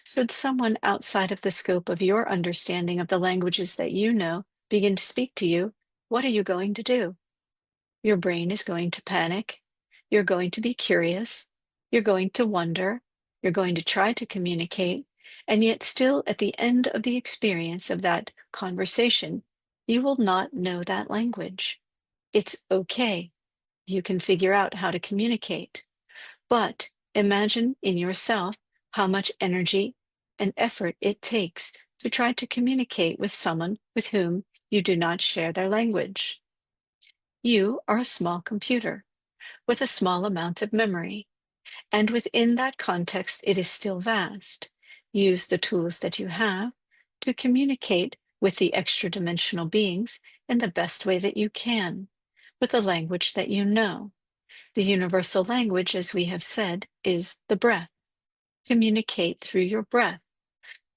Speaker 1: Should someone outside of the scope of your understanding of the languages that you know begin to speak to you, what are you going to do? Your brain is going to panic. You're going to be curious. You're going to wonder. You're going to try to communicate. And yet, still at the end of the experience of that conversation, you will not know that language. It's okay. You can figure out how to communicate. But imagine in yourself how much energy and effort it takes to try to communicate with someone with whom you do not share their language. You are a small computer with a small amount of memory, and within that context, it is still vast. Use the tools that you have to communicate with the extra dimensional beings in the best way that you can, with the language that you know. The universal language, as we have said, is the breath. Communicate through your breath.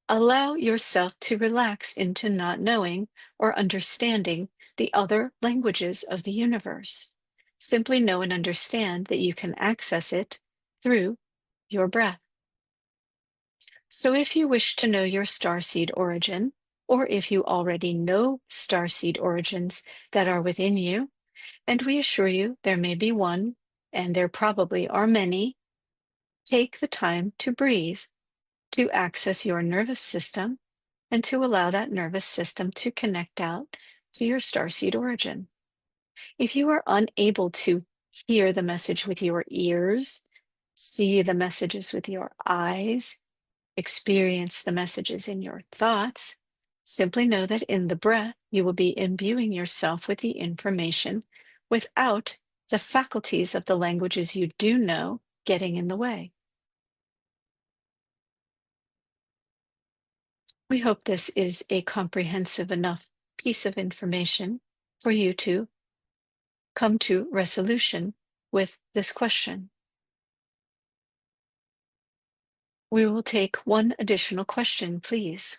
Speaker 1: Allow yourself to relax into not knowing or understanding the other languages of the universe. Simply know and understand that you can access it through your breath. So if you wish to know your starseed origin, or if you already know starseed origins that are within you, and we assure you there may be one, and there probably are many, take the time to breathe, to access your nervous system, and to allow that nervous system to connect out to your starseed origin. If you are unable to hear the message with your ears, see the messages with your eyes, experience the messages in your thoughts, simply know that in the breath, you will be imbuing yourself with the information without the faculties of the languages you do know getting in the way. We hope this is a comprehensive enough piece of information for you to come to resolution with this question. We will take one additional question, please.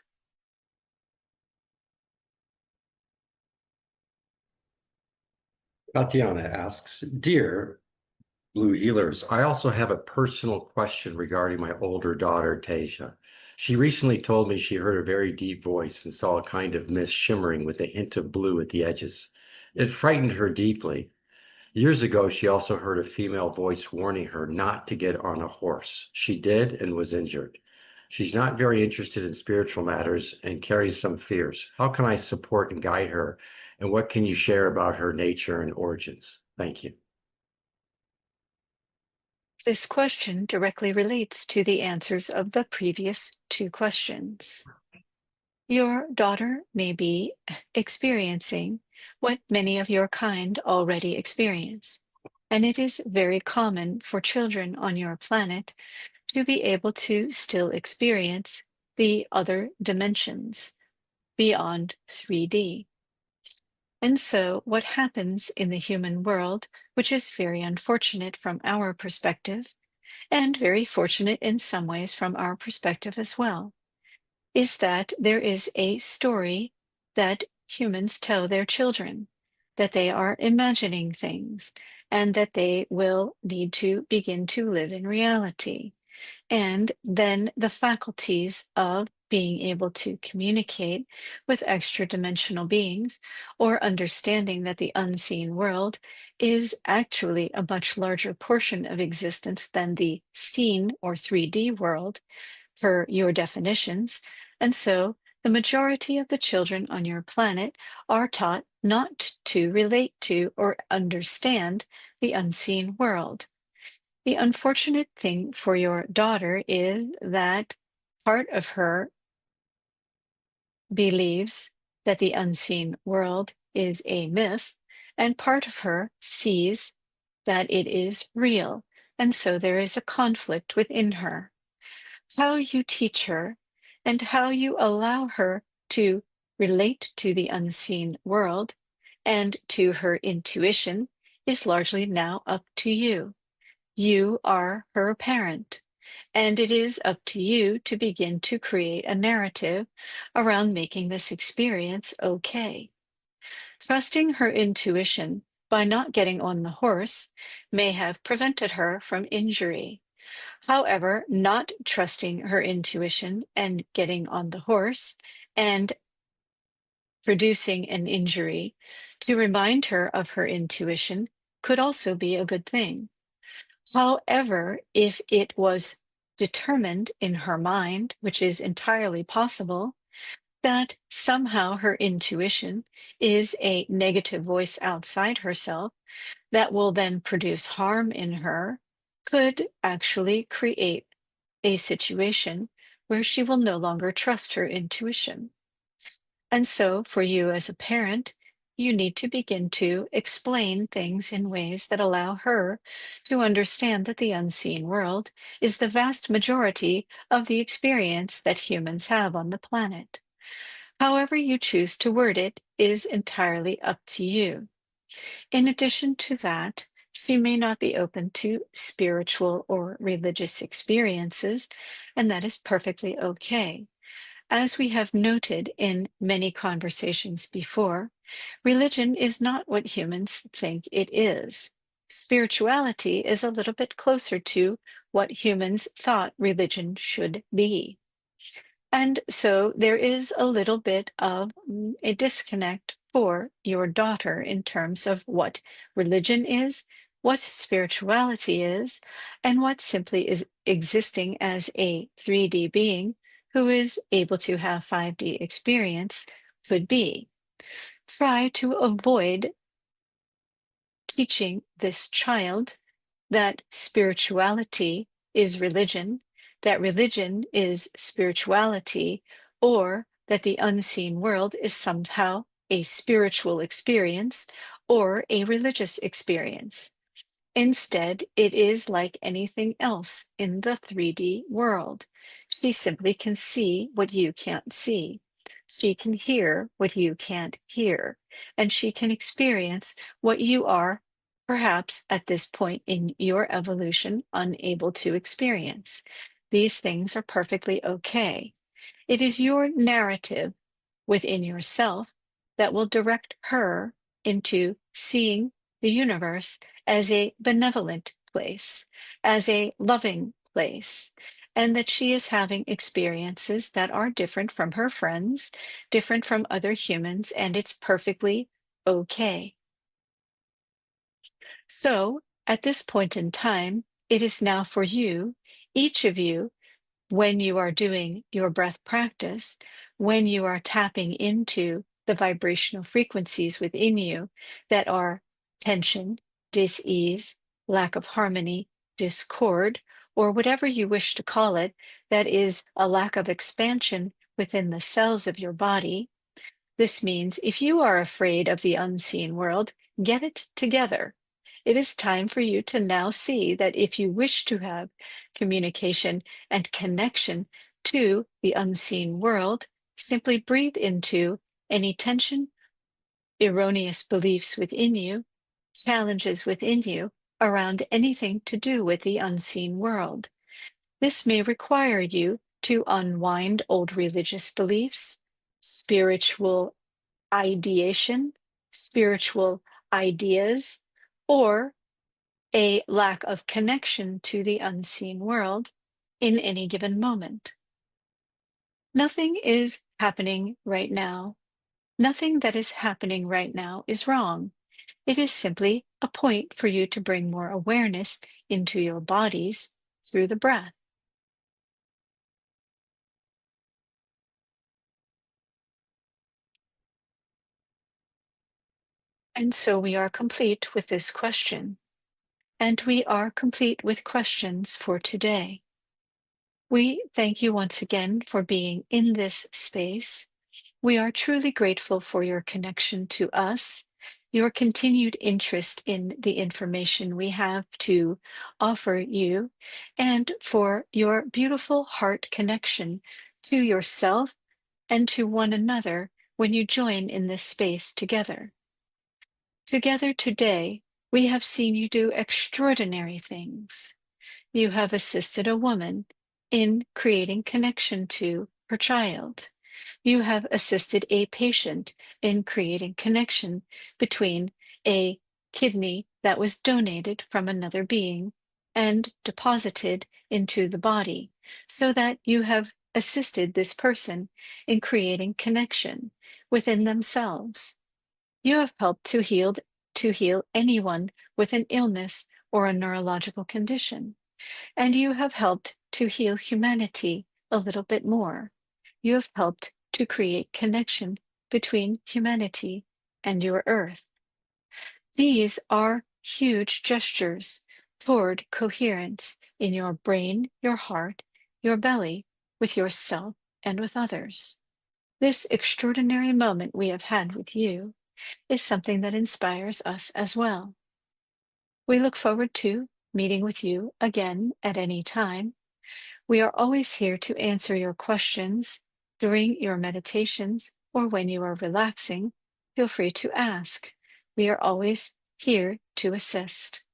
Speaker 4: Tatiana asks, Dear Blue Healers, I also have a personal question regarding my older daughter, Tasia. She recently told me she heard a very deep voice and saw a kind of mist shimmering with a hint of blue at the edges. It frightened her deeply. Years ago, she also heard a female voice warning her not to get on a horse. She did and was injured. She's not very interested in spiritual matters and carries some fears. How can I support and guide her? And what can you share about her nature and origins? Thank you.
Speaker 1: This question directly relates to the answers of the previous two questions. Your daughter may be experiencing what many of your kind already experience. And it is very common for children on your planet to be able to still experience the other dimensions beyond 3D. And so, what happens in the human world, which is very unfortunate from our perspective, and very fortunate in some ways from our perspective as well, is that there is a story that humans tell their children, that they are imagining things, and that they will need to begin to live in reality. And then the faculties of being able to communicate with extra dimensional beings, or understanding that the unseen world is actually a much larger portion of existence than the seen or 3D world, per your definitions. And so the majority of the children on your planet are taught not to relate to or understand the unseen world. The unfortunate thing for your daughter is that part of her believes that the unseen world is a myth, and part of her sees that it is real. And so there is a conflict within her. How you teach her and how you allow her to relate to the unseen world and to her intuition is largely now up to you. You are her parent, and it is up to you to begin to create a narrative around making this experience okay. Trusting her intuition by not getting on the horse may have prevented her from injury. However, not trusting her intuition and getting on the horse and producing an injury to remind her of her intuition could also be a good thing. However, if it was determined in her mind, which is entirely possible, that somehow her intuition is a negative voice outside herself that will then produce harm in her, could actually create a situation where she will no longer trust her intuition. And so, for you as a parent, you need to begin to explain things in ways that allow her to understand that the unseen world is the vast majority of the experience that humans have on the planet. However you choose to word it is entirely up to you. In addition to that, she may not be open to spiritual or religious experiences, and that is perfectly okay. As we have noted in many conversations before, religion is not what humans think it is. Spirituality is a little bit closer to what humans thought religion should be. And so there is a little bit of a disconnect for your daughter in terms of what religion is, what spirituality is, and what simply is existing as a 3D being who is able to have 5D experience could be. Try to avoid teaching this child that spirituality is religion, that religion is spirituality, or that the unseen world is somehow a spiritual experience or a religious experience. Instead, it is like anything else in the 3D world. She simply can see what you can't see. She can hear what you can't hear. And she can experience what you are, perhaps at this point in your evolution, unable to experience. These things are perfectly okay. It is your narrative within yourself that will direct her into seeing the universe as a benevolent place, as a loving place, and that she is having experiences that are different from her friends, different from other humans, and it's perfectly okay. So, at this point in time, it is now for you, each of you, when you are doing your breath practice, when you are tapping into the vibrational frequencies within you that are tension, dis-ease, lack of harmony, discord, or whatever you wish to call it, that is a lack of expansion within the cells of your body, This means if you are afraid of the unseen world, get it together. It is time for you to now see that if you wish to have communication and connection to the unseen world, simply breathe into any tension, erroneous beliefs within you, challenges within you around anything to do with the unseen world. This may require you to unwind old religious beliefs, spiritual ideation, spiritual ideas, or a lack of connection to the unseen world in any given moment. Nothing is happening right now. Nothing that is happening right now is wrong. It is simply a point for you to bring more awareness into your bodies through the breath. And so we are complete with this question, and we are complete with questions for today. We thank you once again for being in this space. We are truly grateful for your connection to us, your continued interest in the information we have to offer you, and for your beautiful heart connection to yourself and to one another when you join in this space together. Together today, we have seen you do extraordinary things. You have assisted a woman in creating connection to her child. You have assisted a patient in creating connection between a kidney that was donated from another being and deposited into the body, so that you have assisted this person in creating connection within themselves. You have helped to heal anyone with an illness or a neurological condition, and you have helped to heal humanity a little bit more. You have helped to create connection between humanity and your earth. These are huge gestures toward coherence in your brain, your heart, your belly, with yourself, and with others. This extraordinary moment we have had with you is something that inspires us as well. We look forward to meeting with you again at any time. We are always here to answer your questions during your meditations or when you are relaxing. Feel free to ask. We are always here to assist.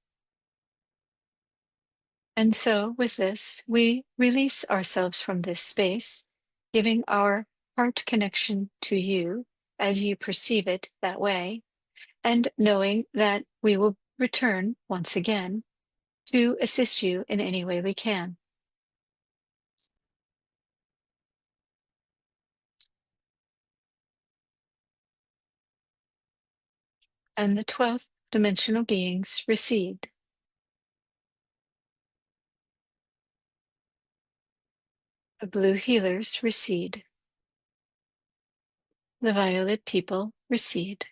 Speaker 1: And so, with this, we release ourselves from this space, giving our heart connection to you as you perceive it that way, and knowing that we will return once again to assist you in any way we can. And the 12th dimensional beings recede. The blue healers recede. The violet people recede.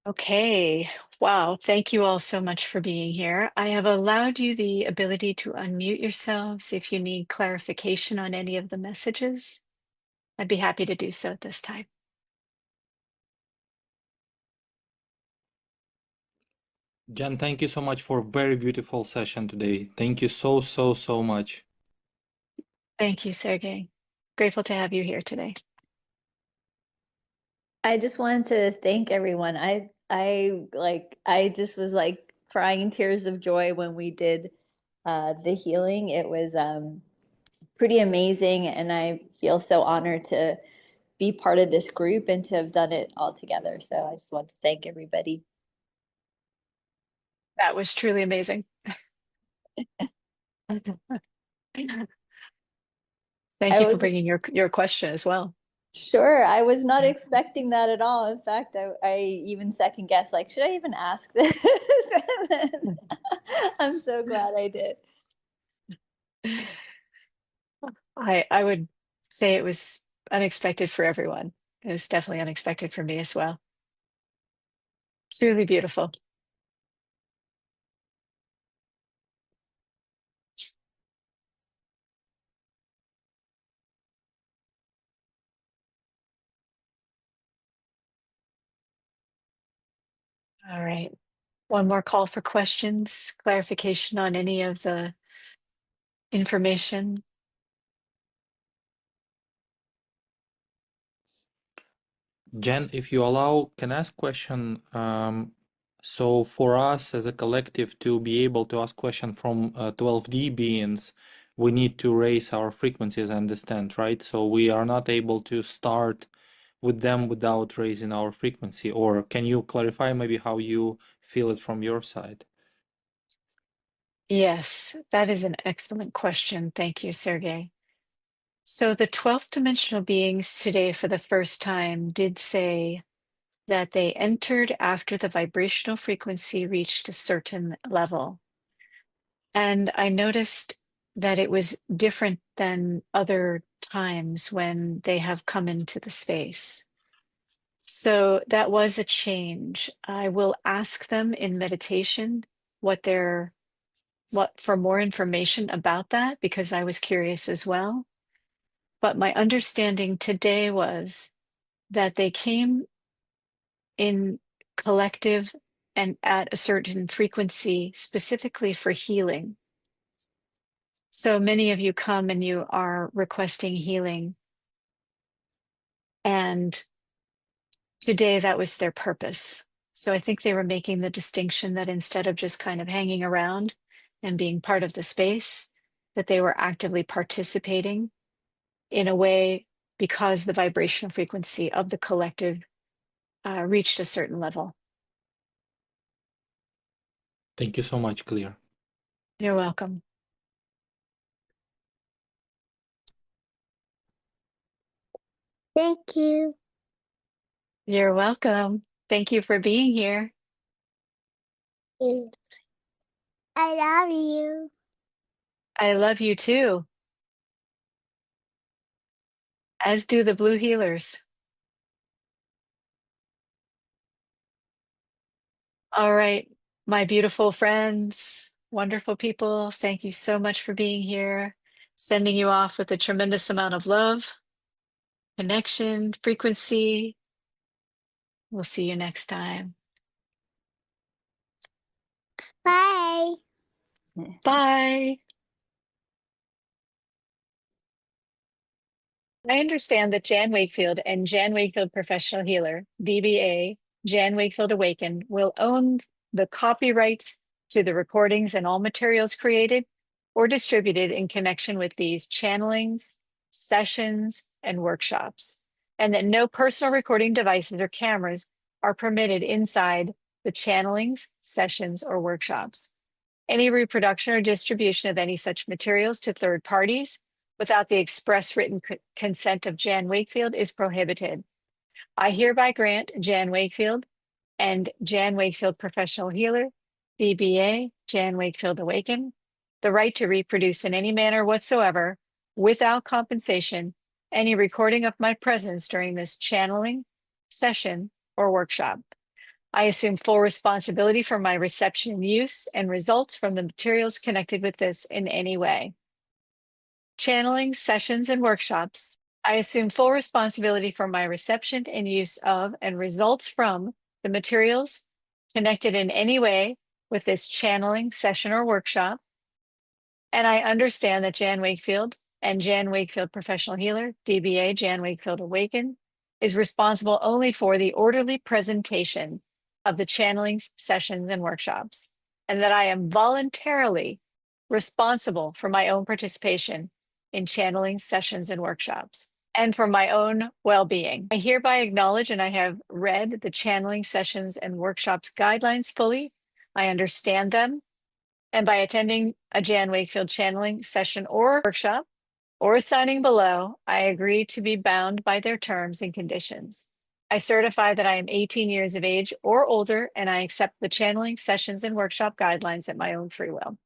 Speaker 1: Okay, wow. Thank you all so much for being here. I have allowed you the ability to unmute yourselves if you need clarification on any of the messages. I'd be happy to do so at this time.
Speaker 5: Jan, thank you so much for a very beautiful session today. Thank you so much.
Speaker 1: Thank you, Sergey. Grateful to have you here today.
Speaker 6: I just wanted to thank everyone. I just was like crying tears of joy when we did the healing. It was pretty amazing, and I feel so honored to be part of this group and to have done it all together. So I just want to thank everybody.
Speaker 1: That was truly amazing. Thank
Speaker 6: I
Speaker 1: you for
Speaker 6: was
Speaker 1: bringing your question as well.
Speaker 6: Sure, I was not expecting that at all. In fact, I even second guessed, like, should I even ask this? I'm so glad I did.
Speaker 1: I would say it was unexpected for everyone. It was definitely unexpected for me as well. Truly beautiful. All right. One more call for questions, clarification on any of the information.
Speaker 5: Jen, if you allow, can I ask question? So for us as a collective to be able to ask question from 12D beings, we need to raise our frequencies, I understand, right? So we are not able to start with them without raising our frequency. Or can you clarify maybe how you feel it from your side?
Speaker 1: Yes, that is an excellent question. Thank you, Sergey. So the 12th dimensional beings today for the first time did say that they entered after the vibrational frequency reached a certain level. And I noticed that it was different than other times when they have come into the space. So that was a change. I will ask them in meditation what for more information about that, because I was curious as well. But my understanding today was that they came in collective and at a certain frequency specifically for healing. So many of you come and you are requesting healing. And today that was their purpose. So I think they were making the distinction that instead of just kind of hanging around and being part of the space, that they were actively participating in a way because the vibrational frequency of the collective reached a certain level.
Speaker 5: Thank you so much, Clear.
Speaker 1: You're welcome.
Speaker 7: Thank you.
Speaker 1: You're welcome. Thank you for being here.
Speaker 7: I love you.
Speaker 1: I love you too, as do the Blue Healers. All right, my beautiful friends, wonderful people, thank you so much for being here. Sending you off with a tremendous amount of love, connection, frequency. We'll see you next time.
Speaker 7: Bye.
Speaker 1: Bye. I understand that Jan Wakefield and Jan Wakefield Professional Healer, DBA, Jan Wakefield Awakened, will own the copyrights to the recordings and all materials created or distributed in connection with these channelings, sessions, and workshops, and that no personal recording devices or cameras are permitted inside the channelings, sessions, or workshops. Any reproduction or distribution of any such materials to third parties without the express written consent of Jan Wakefield is prohibited. I hereby grant Jan Wakefield and Jan Wakefield Professional Healer, DBA, Jan Wakefield Awaken, the right to reproduce in any manner whatsoever, without compensation, any recording of my presence during this channeling, session, or workshop. I assume full responsibility for my reception and use and results from the materials connected with this in any way. Channeling, sessions, and workshops. I assume full responsibility for my reception and use of and results from the materials connected in any way with this channeling, session, or workshop. And I understand that Jan Wakefield and Jan Wakefield Professional Healer, DBA Jan Wakefield Awaken, is responsible only for the orderly presentation of the channelings, sessions, and workshops, and that I am voluntarily responsible for my own participation in channeling, sessions, and workshops, and for my own well-being. I hereby acknowledge and I have read the channeling, sessions, and workshops guidelines fully. I understand them. And by attending a Jan Wakefield channeling session or workshop, or signing below, I agree to be bound by their terms and conditions. I certify that I am 18 years of age or older, and I accept the channeling sessions and workshop guidelines at my own free will.